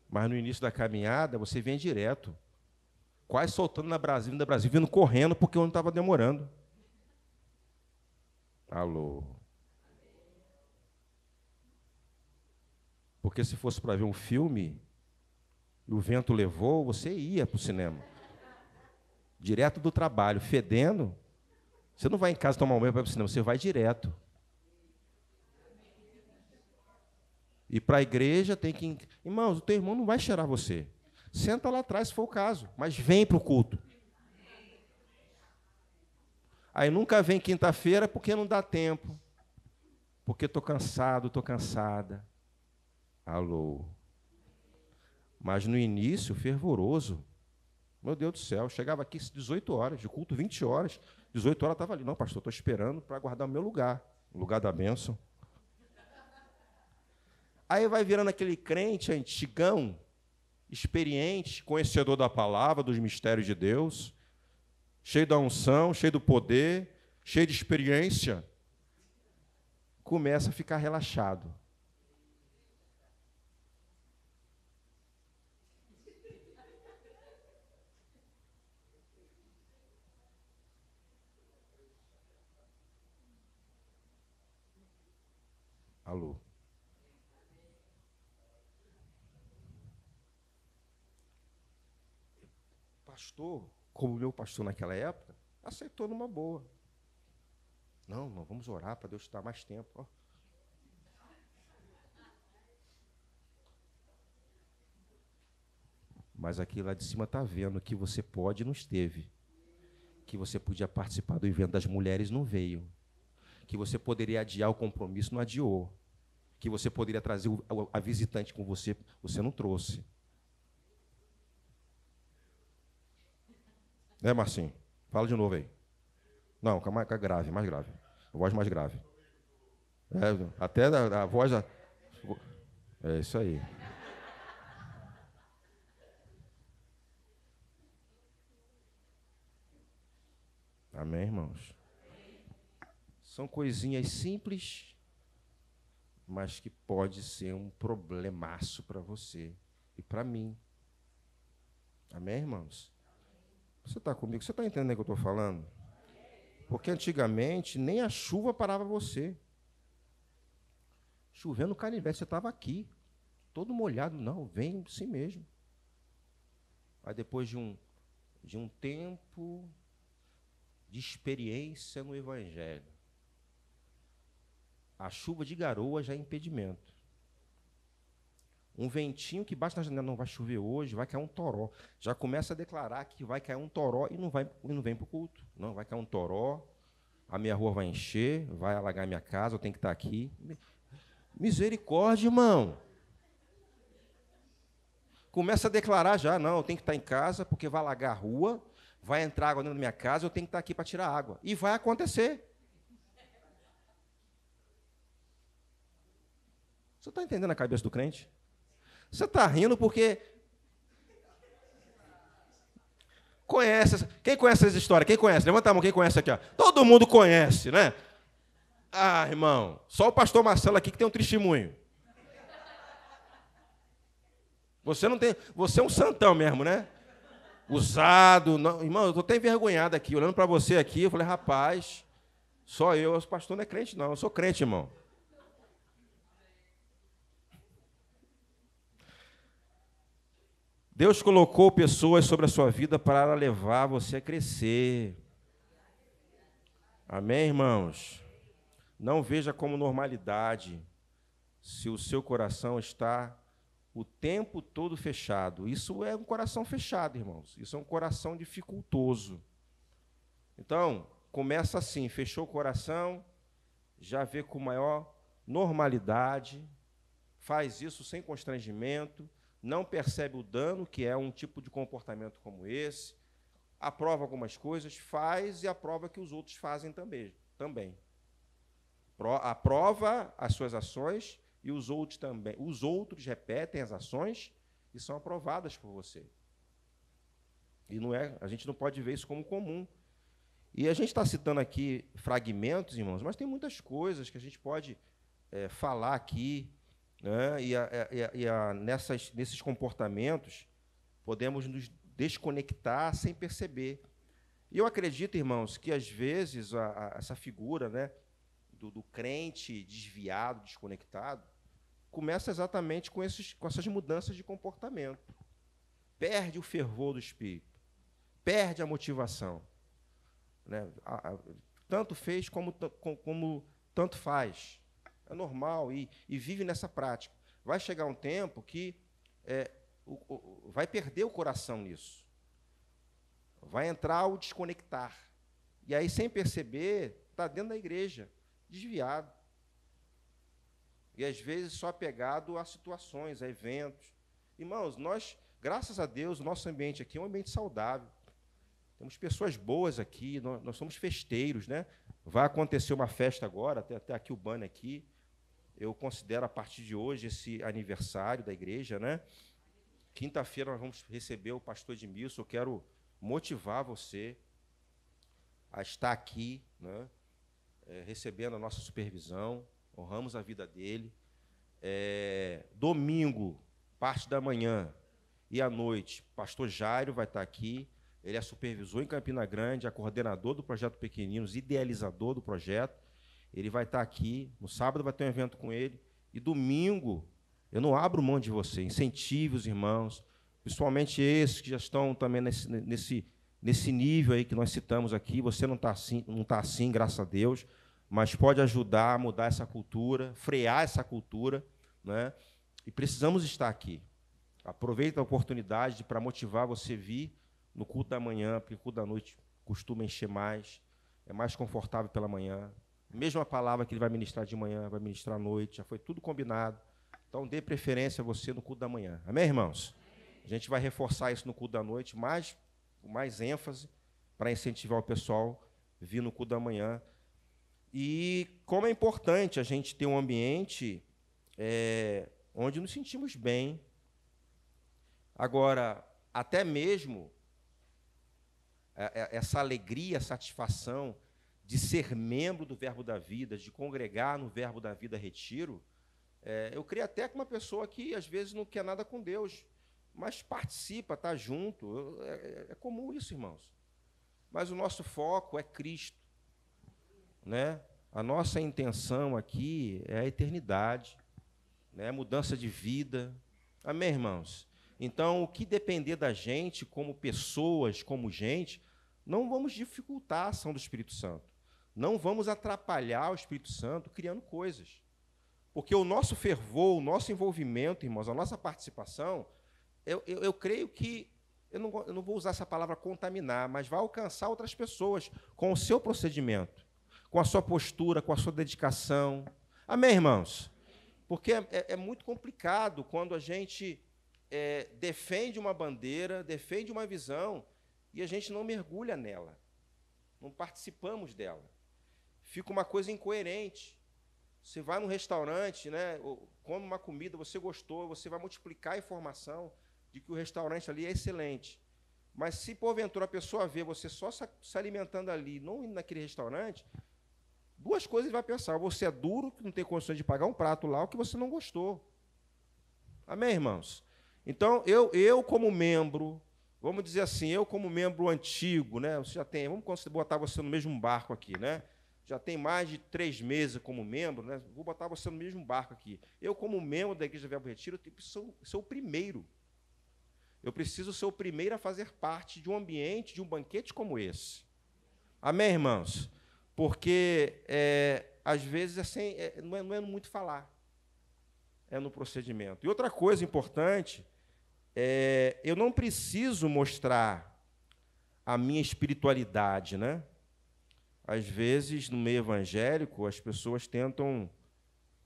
Mas no início da caminhada, você vem direto. Quase soltando na Brasil, vindo correndo, porque eu não estava demorando. Alô. Porque se fosse para ver um filme, e o vento levou, você ia para o cinema. Direto do trabalho, fedendo. Você não vai em casa tomar um banho para ir para o cinema, você vai direto. E para a igreja tem que... Irmãos, o teu irmão não vai cheirar você. Senta lá atrás, se for o caso, mas vem para o culto. Aí nunca vem quinta-feira porque não dá tempo. Porque estou cansado, estou cansada. Alô. Mas no início, fervoroso. Meu Deus do céu, chegava aqui 18 horas, de culto 20 horas. 18 horas estava ali. Não, pastor, estou esperando para guardar o meu lugar. O lugar da bênção. Aí vai virando aquele crente antigão, experiente, conhecedor da palavra, dos mistérios de Deus, cheio da unção, cheio do poder, cheio de experiência, começa a ficar relaxado. Alô. Pastor, como o meu pastor naquela época, aceitou numa boa. Não, vamos orar para Deus estar mais tempo. Ó. Mas aqui lá de cima está vendo que você pode e não esteve. Que você podia participar do evento das mulheres, não veio. Que você poderia adiar o compromisso, não adiou. Que você poderia trazer a visitante com você, você não trouxe. Né, Marcinho? Fala de novo aí. Não, calma, grave, mais grave. A voz mais grave. Até a voz... É isso aí. Amém, irmãos? São coisinhas simples, mas que pode ser um problemaço para você e para mim. Amém, irmãos? Você está comigo? Você está entendendo o que eu estou falando? Porque antigamente nem a chuva parava você. Chovendo no canivete, você estava aqui, todo molhado. Não, vem assim mesmo. Aí depois de um tempo de experiência no Evangelho, a chuva de garoa já é impedimento. Um ventinho que bate na janela, não vai chover hoje, vai cair um toró. Já começa a declarar que vai cair um toró e não vem para o culto. Não, vai cair um toró, a minha rua vai encher, vai alagar a minha casa, eu tenho que estar aqui. Misericórdia, irmão. Começa a declarar já, não, eu tenho que estar em casa, porque vai alagar a rua, vai entrar água dentro da minha casa, eu tenho que estar aqui para tirar água. E vai acontecer. Você está entendendo a cabeça do crente? Você está rindo porque... Quem conhece essa história? Quem conhece? Levanta a mão, quem conhece aqui? Ó. Todo mundo conhece, né? Ah, irmão, só o pastor Marcelo aqui que tem um testemunho. Você não tem... Você é um santão mesmo, né? Usado. Não, irmão, eu estou até envergonhado aqui, olhando para você aqui, eu falei, rapaz, só eu, o pastor não é crente, não. Eu sou crente, irmão. Deus colocou pessoas sobre a sua vida para levar você a crescer. Amém, irmãos? Não veja como normalidade se o seu coração está o tempo todo fechado. Isso é um coração fechado, irmãos. Isso é um coração dificultoso. Então, começa assim, fechou o coração, já vê com maior normalidade, faz isso sem constrangimento, não percebe o dano que é um tipo de comportamento como esse, aprova algumas coisas, faz e aprova que os outros fazem também. Aprova as suas ações e os outros também. Os outros repetem as ações e são aprovadas por você. E não é, a gente não pode ver isso como comum. E a gente está citando aqui fragmentos, irmãos, mas tem muitas coisas que a gente pode falar aqui, né? Nesses comportamentos, podemos nos desconectar sem perceber. E eu acredito, irmãos, que às vezes essa figura, né, do crente desviado, desconectado, começa exatamente com essas mudanças de comportamento. Perde o fervor do espírito, perde a motivação. Né? Tanto fez como tanto faz. É normal e vive nessa prática. Vai chegar um tempo que vai perder o coração nisso. Vai entrar o desconectar. E aí, sem perceber, está dentro da igreja, desviado. E, às vezes, só apegado a situações, a eventos. Irmãos, nós, graças a Deus, o nosso ambiente aqui é um ambiente saudável. Temos pessoas boas aqui, nós somos festeiros, né? Vai acontecer uma festa agora, até aqui o banner aqui. Eu considero, a partir de hoje, esse aniversário da igreja, né? Quinta-feira nós vamos receber o pastor Edmilson. Eu quero motivar você a estar aqui, né? Recebendo a nossa supervisão, honramos a vida dele. Domingo, parte da manhã e à noite, pastor Jairo vai estar aqui. Ele é supervisor em Campina Grande, é coordenador do Projeto Pequeninos, idealizador do projeto. Ele vai estar aqui, no sábado vai ter um evento com ele, e domingo, eu não abro mão de você, incentive os irmãos, principalmente esses que já estão também nesse nível aí que nós citamos aqui. Você não está assim, graças a Deus, mas pode ajudar a mudar essa cultura, frear essa cultura, né? E precisamos estar aqui. Aproveita a oportunidade para motivar você a vir no culto da manhã, porque o culto da noite costuma encher mais, é mais confortável pela manhã. Mesmo a palavra que ele vai ministrar de manhã, vai ministrar à noite, já foi tudo combinado. Então, dê preferência a você no culto da manhã. Amém, irmãos? A gente vai reforçar isso no culto da noite, com mais ênfase, para incentivar o pessoal a vir no culto da manhã. E como é importante a gente ter um ambiente onde nos sentimos bem. Agora, até mesmo essa alegria, satisfação de ser membro do Verbo da Vida, de congregar no Verbo da Vida Retiro, eu creio até que uma pessoa que, às vezes, não quer nada com Deus, mas participa, está junto. É comum isso, irmãos. Mas o nosso foco é Cristo, né? A nossa intenção aqui é a eternidade, né? Mudança de vida. Amém, irmãos? Então, o que depender da gente, como pessoas, como gente, não vamos dificultar a ação do Espírito Santo. Não vamos atrapalhar o Espírito Santo criando coisas. Porque o nosso fervor, o nosso envolvimento, irmãos, a nossa participação, eu creio que, eu não vou usar essa palavra contaminar, mas vai alcançar outras pessoas com o seu procedimento, com a sua postura, com a sua dedicação. Amém, irmãos? Porque é muito complicado quando a gente defende uma bandeira, defende uma visão, e a gente não mergulha nela, não participamos dela. Fica uma coisa incoerente. Você vai num restaurante, né, come uma comida, você gostou, você vai multiplicar a informação de que o restaurante ali é excelente. Mas se, porventura, a pessoa vê você só se alimentando ali, não indo naquele restaurante, duas coisas ele vai pensar: ou você é duro, que não tem condições de pagar um prato lá, ou que você não gostou. Amém, irmãos? Então, eu como membro, vamos dizer assim, eu como membro antigo, né, você já tem, vamos botar você no mesmo barco aqui, né? Já tem mais de 3 meses como membro, né? Vou botar você no mesmo barco aqui. Eu, como membro da Igreja Verbo Retiro, eu preciso ser o primeiro. Eu preciso ser o primeiro a fazer parte de um ambiente, de um banquete como esse. Amém, irmãos? Porque, às vezes, não é muito falar, é no procedimento. E outra coisa importante, eu não preciso mostrar a minha espiritualidade, né? Às vezes, no meio evangélico, as pessoas tentam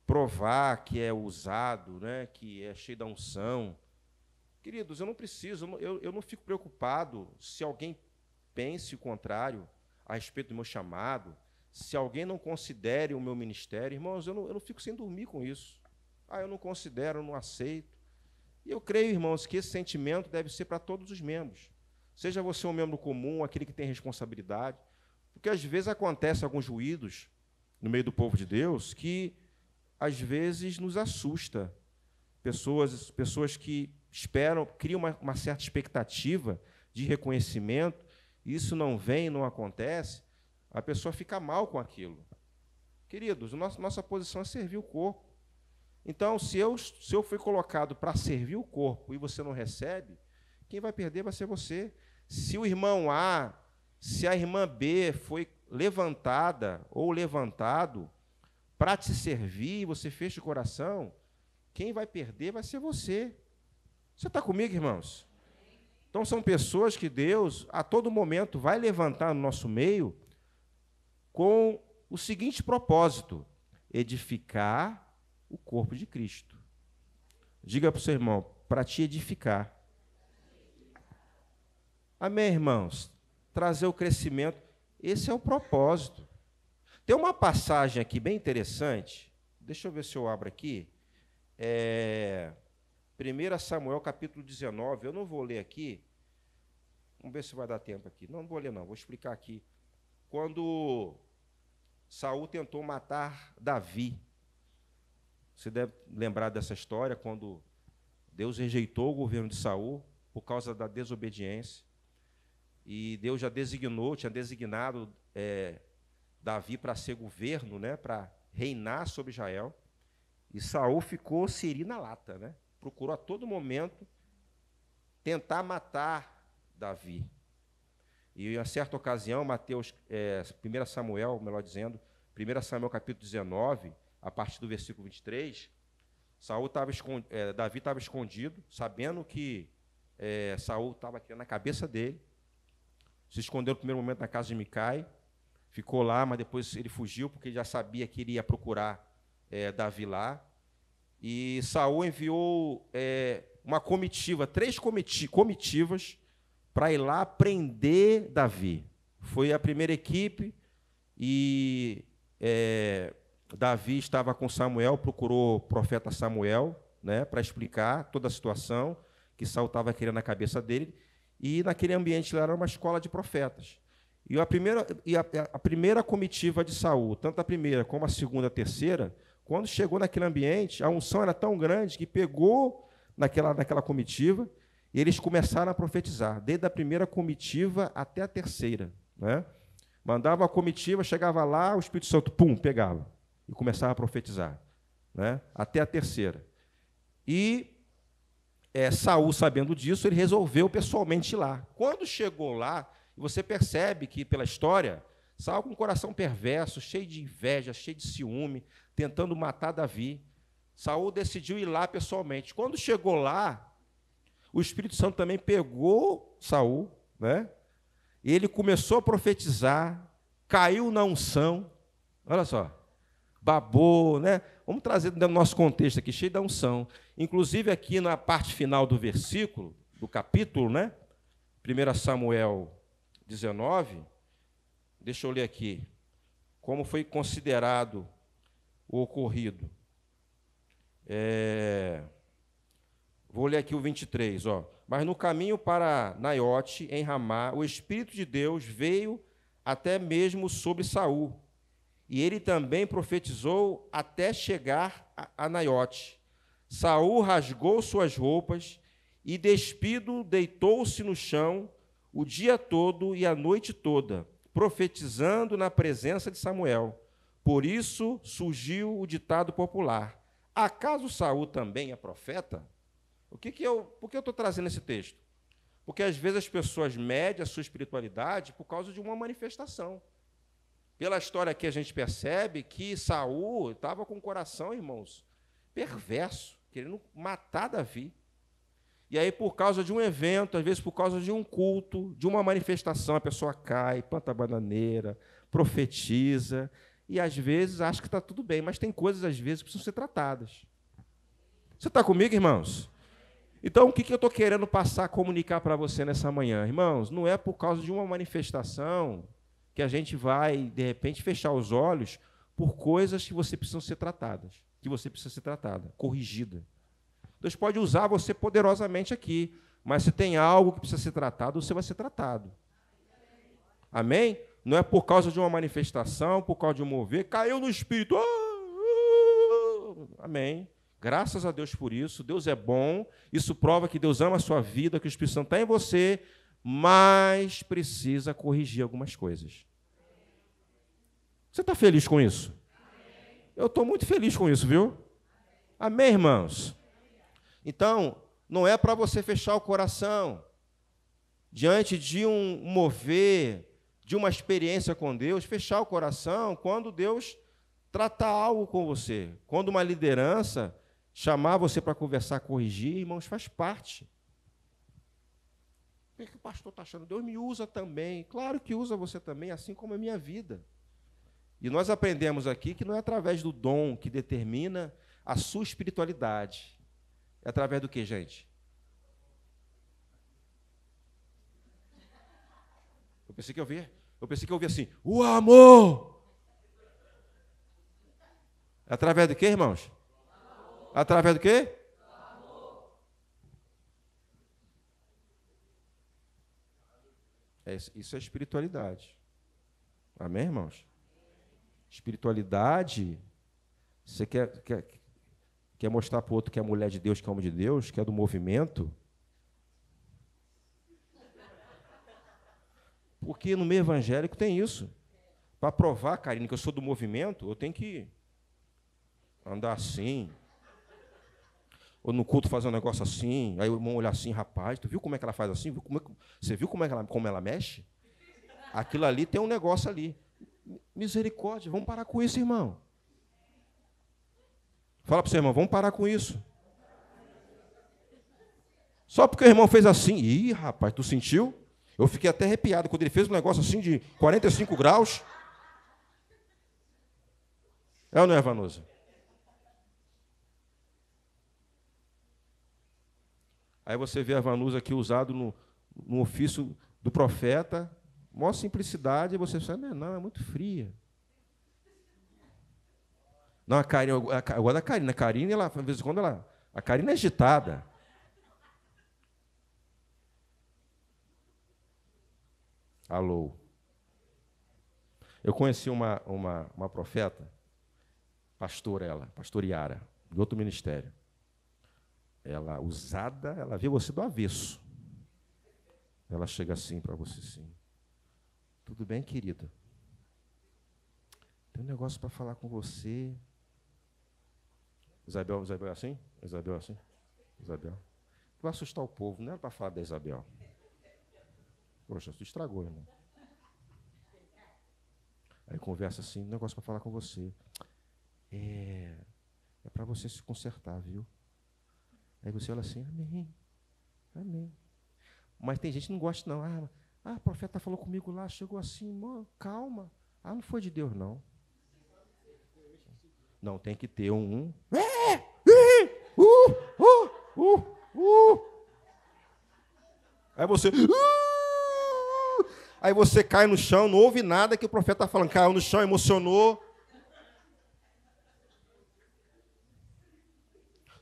provar que é usado, né? Que é cheio da unção. Queridos, eu não preciso, eu não fico preocupado se alguém pense o contrário a respeito do meu chamado, se alguém não considere o meu ministério. Irmãos, eu não fico sem dormir com isso. Eu não considero, eu não aceito. E eu creio, irmãos, que esse sentimento deve ser para todos os membros. Seja você um membro comum, aquele que tem responsabilidade, porque às vezes acontecem alguns ruídos no meio do povo de Deus que às vezes nos assusta. Pessoas que esperam, criam uma certa expectativa de reconhecimento, e isso não vem, não acontece, a pessoa fica mal com aquilo. Queridos, nossa posição é servir o corpo. Então, se eu fui colocado para servir o corpo e você não recebe, quem vai perder vai ser você. Se o irmão A, se a irmã B foi levantada ou levantado para te servir, você fecha o coração, quem vai perder vai ser você. Você está comigo, irmãos? Então, são pessoas que Deus, a todo momento, vai levantar no nosso meio com o seguinte propósito: edificar o corpo de Cristo. Diga para o seu irmão, para te edificar. Amém, irmãos? Trazer o crescimento, esse é o propósito. Tem uma passagem aqui bem interessante, deixa eu ver se eu abro aqui, 1 Samuel, capítulo 19, eu não vou ler aqui, vamos ver se vai dar tempo aqui. Não vou ler, não, vou explicar aqui. Quando Saul tentou matar Davi, você deve lembrar dessa história, quando Deus rejeitou o governo de Saul por causa da desobediência, e Deus já tinha designado Davi para ser governo, né, para reinar sobre Israel, e Saul ficou siri na lata, né? Procurou a todo momento tentar matar Davi. E, em certa ocasião, 1 Samuel, melhor dizendo, 1 Samuel capítulo 19, a partir do versículo 23, Davi estava escondido, sabendo que Saul estava aqui na cabeça dele, se escondeu no primeiro momento na casa de Micai, ficou lá, mas depois ele fugiu, porque já sabia que ele ia procurar Davi lá. E Saul enviou uma comitiva, 3 comitivas, para ir lá prender Davi. Foi a primeira equipe, e Davi estava com Samuel, procurou o profeta Samuel, né, para explicar toda a situação que Saul estava querendo na cabeça dele, e naquele ambiente lá era uma escola de profetas. E a primeira comitiva de Saul, tanto a primeira como a segunda, a terceira, quando chegou naquele ambiente, a unção era tão grande que pegou naquela comitiva, e eles começaram a profetizar, desde a primeira comitiva até a terceira, né? Mandava a comitiva, chegava lá, o Espírito Santo, pum, pegava, e começava a profetizar, né? Até a terceira. E Saul, sabendo disso, ele resolveu pessoalmente ir lá. Quando chegou lá, você percebe que, pela história, Saul com um coração perverso, cheio de inveja, cheio de ciúme, tentando matar Davi, Saul decidiu ir lá pessoalmente. Quando chegou lá, o Espírito Santo também pegou Saul, né? E ele começou a profetizar, caiu na unção, olha só, babou, né? Vamos trazer dentro do nosso contexto aqui, cheio da unção. Inclusive, aqui na parte final do versículo, do capítulo, né? 1 Samuel 19, deixa eu ler aqui, como foi considerado o ocorrido. Vou ler aqui o 23, ó. Mas no caminho para Naiote, em Ramá, o Espírito de Deus veio até mesmo sobre Saul, e ele também profetizou até chegar a Naiote. Saul rasgou suas roupas e, despido, deitou-se no chão o dia todo e a noite toda, profetizando na presença de Samuel. Por isso surgiu o ditado popular: acaso Saul também é profeta? Por que eu estou trazendo esse texto? Porque às vezes as pessoas medem a sua espiritualidade por causa de uma manifestação. Pela história aqui a gente percebe que Saul estava com o coração, irmãos, perverso, querendo matar Davi. E aí, por causa de um evento, às vezes por causa de um culto, de uma manifestação, a pessoa cai, planta a bananeira, profetiza, e às vezes acha que está tudo bem, mas tem coisas, às vezes, que precisam ser tratadas. Você está comigo, irmãos? Então, o que eu estou querendo passar, comunicar para você nessa manhã? Irmãos, não é por causa de uma manifestação que a gente vai, de repente, fechar os olhos por coisas que você precisam ser tratadas, que você precisa ser tratada, corrigida. Deus pode usar você poderosamente aqui, mas se tem algo que precisa ser tratado, você vai ser tratado. Amém? Não é por causa de uma manifestação, por causa de um mover, caiu no Espírito. Amém. Graças a Deus por isso. Deus é bom. Isso prova que Deus ama a sua vida, que o Espírito Santo está em você, mas precisa corrigir algumas coisas. Você está feliz com isso? Eu estou muito feliz com isso, viu? Amém, irmãos? Então, não é para você fechar o coração diante de um mover, de uma experiência com Deus, fechar o coração quando Deus tratar algo com você. Quando uma liderança chamar você para conversar, corrigir, irmãos, faz parte. O que o pastor está achando? Deus me usa também. Claro que usa você também, assim como a minha vida. E nós aprendemos aqui que não é através do dom que determina a sua espiritualidade. É através do que, gente? Eu pensei que eu ouvia assim, o amor. É através do que, irmãos? Através do quê? Isso é espiritualidade. Amém, irmãos? Espiritualidade, você quer mostrar para o outro que é mulher de Deus, que é homem de Deus, que é do movimento? Porque no meio evangélico tem isso. Para provar, Karine, que eu sou do movimento, eu tenho que andar assim. Ou no culto fazer um negócio assim, aí o irmão olhar assim, rapaz, tu viu como é que ela faz assim? Você viu como ela mexe? Aquilo ali tem um negócio ali. Misericórdia, vamos parar com isso, irmão. Fala para o seu irmão, vamos parar com isso. Só porque o irmão fez assim, ih, rapaz, tu sentiu? Eu fiquei até arrepiado quando ele fez um negócio assim de 45 graus. É ou não é, Vanusa? Aí você vê a Vanusa aqui usado no ofício do profeta, maior simplicidade, e você fala, não, é muito fria. Não, a Karine, eu gosto da Karine. A Karine, ela, de vez em quando, a Karine é agitada. Alô. Eu conheci uma profeta, pastor Iara, de outro ministério. Ela, usada, ela vê você do avesso. Ela chega assim para você, assim. Tudo bem, querida? Tem um negócio para falar com você. Isabel é assim? Isabel é assim? Isabel. Vai assustar o povo, não era para falar da Isabel. Poxa, tu estragou, irmão. Aí conversa assim, um negócio para falar com você. É para você se consertar, viu? Aí você olha assim, amém, amém. Mas tem gente que não gosta, não. O profeta falou comigo lá, chegou assim, calma. Não foi de Deus, não. Não, tem que ter um. Aí você. Aí você cai no chão, não ouve nada que o profeta está falando. Caiu no chão, emocionou.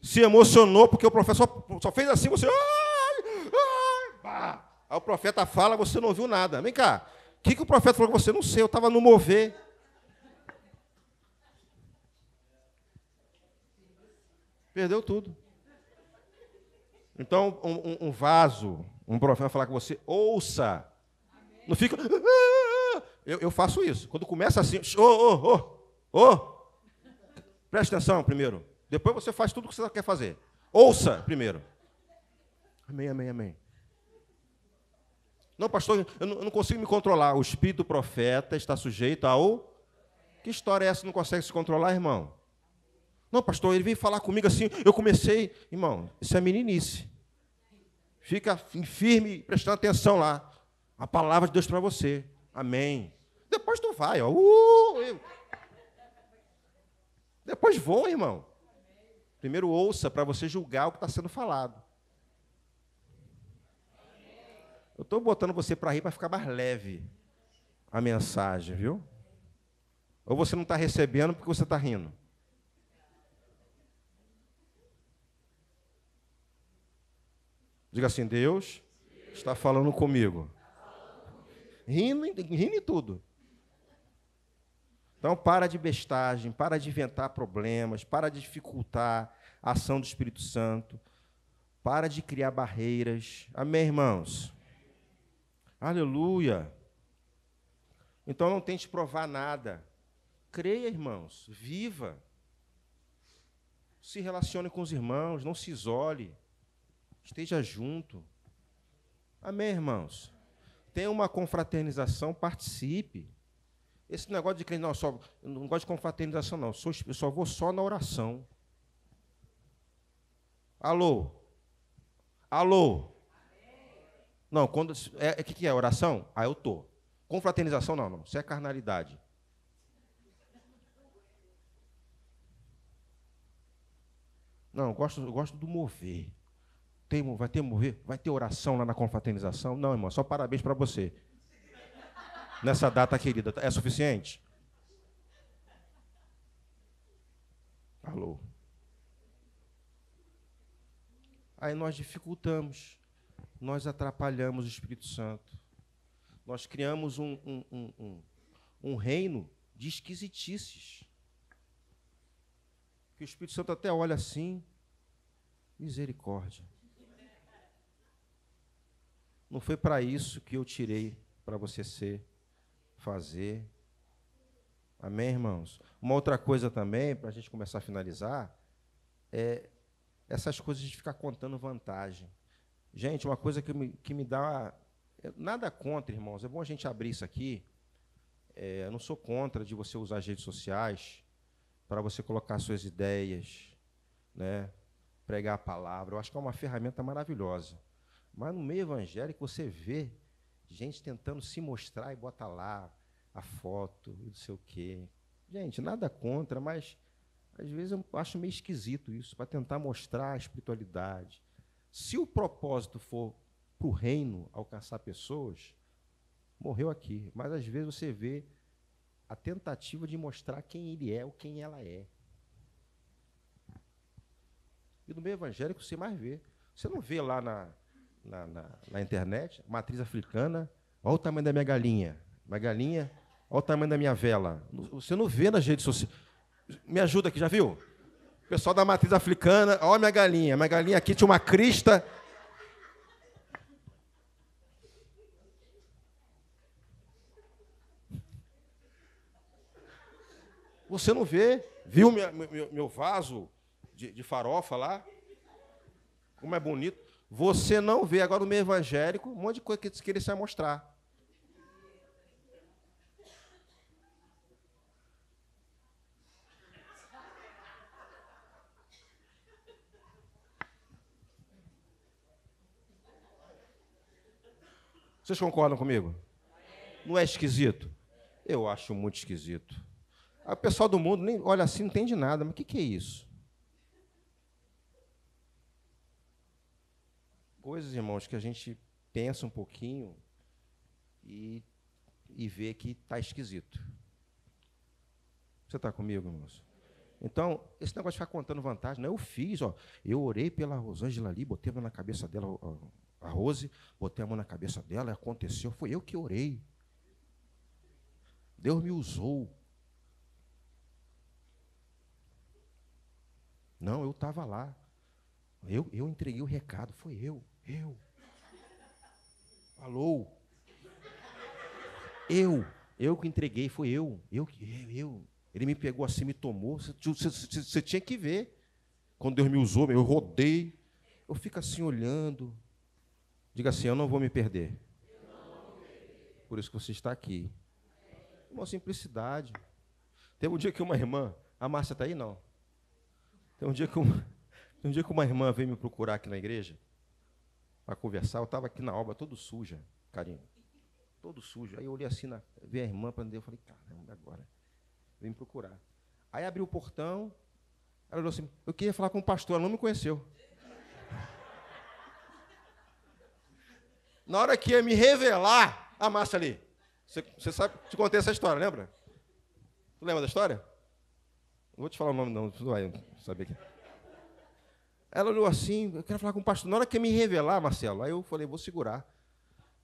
Se emocionou porque o profeta só fez assim, você. Aí o profeta fala, você não ouviu nada. Vem cá. O que o profeta falou com você? Não sei, eu estava no mover. Perdeu tudo. Então, um vaso, um profeta vai falar com você, ouça. Não fica. Eu faço isso. Quando começa assim, preste atenção primeiro. Depois você faz tudo o que você quer fazer. Ouça primeiro. Amém, amém, amém. Não, pastor, eu não consigo me controlar. O espírito do profeta está sujeito ao Que história é essa? Não consegue se controlar, irmão? Não, pastor, ele veio falar comigo assim, eu comecei... Irmão, isso é meninice. Fica firme, prestando atenção lá. A palavra de Deus para você. Amém. Depois tu vai, ó. Depois voa, irmão. Primeiro ouça para você julgar o que está sendo falado. Eu estou botando você para rir para ficar mais leve a mensagem, viu? Ou você não está recebendo porque você está rindo? Diga assim, Deus está falando comigo. Rindo em tudo. Então, para de bestagem, para de inventar problemas, para de dificultar a ação do Espírito Santo, para de criar barreiras. Amém, irmãos? Aleluia. Então, não tente provar nada. Creia, irmãos, viva. Se relacione com os irmãos, não se isole. Esteja junto. Amém, irmãos? Tenha uma confraternização, participe. Esse negócio de crente, não, eu não gosto de confraternização, não. Eu só vou só na oração. Alô? Alô? Não, quando o que é oração? Ah, eu tô. Confraternização, não. Isso é carnalidade. Não, eu gosto do mover. Vai ter mover? Vai ter oração lá na confraternização? Não, irmão, só parabéns para você. Nessa data querida, é suficiente? Alô? Aí nós dificultamos, nós atrapalhamos o Espírito Santo. Nós criamos um reino de esquisitices. Que o Espírito Santo até olha assim, misericórdia. Não foi para isso que eu tirei para você fazer. Amém, irmãos? Uma outra coisa também, para a gente começar a finalizar, é essas coisas de ficar contando vantagem. Gente, uma coisa que me dá... Nada contra, irmãos, é bom a gente abrir isso aqui. Eu não sou contra de você usar as redes sociais para você colocar suas ideias, né? Pregar a palavra. Eu acho que é uma ferramenta maravilhosa. Mas no meio evangélico você vê gente tentando se mostrar e bota lá a foto e não sei o quê. Gente, nada contra, mas às vezes eu acho meio esquisito isso, para tentar mostrar a espiritualidade. Se o propósito for para o reino alcançar pessoas, morreu aqui. Mas às vezes você vê a tentativa de mostrar quem ele é ou quem ela é. E no meio evangélico você mais vê. Você não vê lá na internet, matriz africana, olha o tamanho da minha galinha. Minha galinha, olha o tamanho da minha vela. Você não vê nas redes sociais. Me ajuda aqui, já viu? O pessoal da matriz africana, olha a minha galinha. Minha galinha aqui tinha uma crista. Você não vê. Viu meu vaso de farofa lá? Como é bonito. Você não vê. Agora no meio evangélico, um monte de coisa que ele vai mostrar. Vocês concordam comigo? Não é esquisito? Eu acho muito esquisito. O pessoal do mundo nem olha assim, não entende nada. Mas o que é isso? Coisas, irmãos, que a gente pensa um pouquinho e vê que está esquisito. Você está comigo, irmãos? Então, esse negócio de ficar contando vantagem, não, eu fiz, ó. Eu orei pela Rosângela ali, botei a mão na cabeça dela, a Rose, botei a mão na cabeça dela, aconteceu, foi eu que orei. Deus me usou. Não, eu estava lá. Eu entreguei o recado, foi eu. Alô? Eu que entreguei, foi eu. Ele me pegou assim, me tomou. Você tinha que ver. Quando Deus me usou, eu rodei. Eu fico assim olhando. Diga assim, eu não vou me perder. Por isso que você está aqui. Uma simplicidade. Teve um dia que uma irmã, a Márcia está aí? Não. Tem um dia que uma irmã veio me procurar aqui na igreja para conversar. Eu estava aqui na obra, todo suja, carinho. Todo sujo. Aí eu olhei assim, vi a irmã para eu falei, caramba, agora. Vem me procurar. Aí abri o portão, ela olhou assim, eu queria falar com o pastor, ela não me conheceu. Na hora que ia me revelar, a Márcia ali. Você sabe, te contei essa história, lembra? Tu lembra da história? Não vou te falar o nome, não, tu vai saber quem. Ela olhou assim, eu quero falar com o pastor. Na hora que ia me revelar, Marcelo, aí eu falei, vou segurar.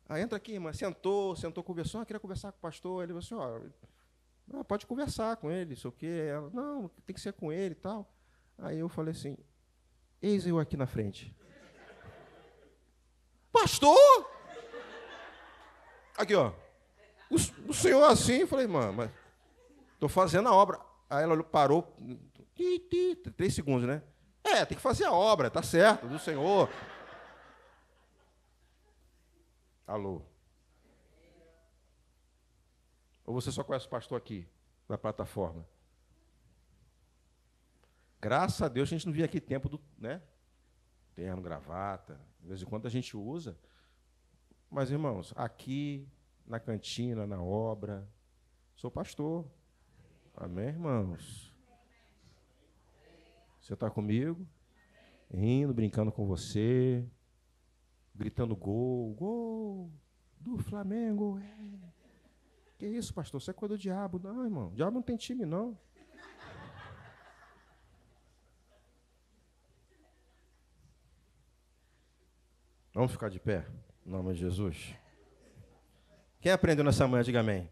Aí entra aqui, irmã, sentou, conversou, queria conversar com o pastor. Ele falou assim, pode conversar com ele, sei o quê. Ela, não, tem que ser com ele e tal. Aí eu falei assim, eis eu aqui na frente. Pastor? Aqui, ó. O senhor assim, eu falei, mas estou fazendo a obra. Aí ela parou, 3 segundos, né? Tem que fazer a obra, tá certo, do senhor. Alô? Ou você só conhece o pastor aqui, na plataforma? Graças a Deus a gente não via aqui tempo do, né? Terno, gravata, de vez em quando a gente usa. Mas, irmãos, aqui, na cantina, na obra, sou pastor. Amém, irmãos? Você está comigo? Rindo, brincando com você, gritando gol do Flamengo. Que isso, pastor? Você é coisa do diabo. Não, irmão, o diabo não tem time, não. Vamos ficar de pé, em nome de Jesus. Quem aprendeu nessa manhã, diga amém.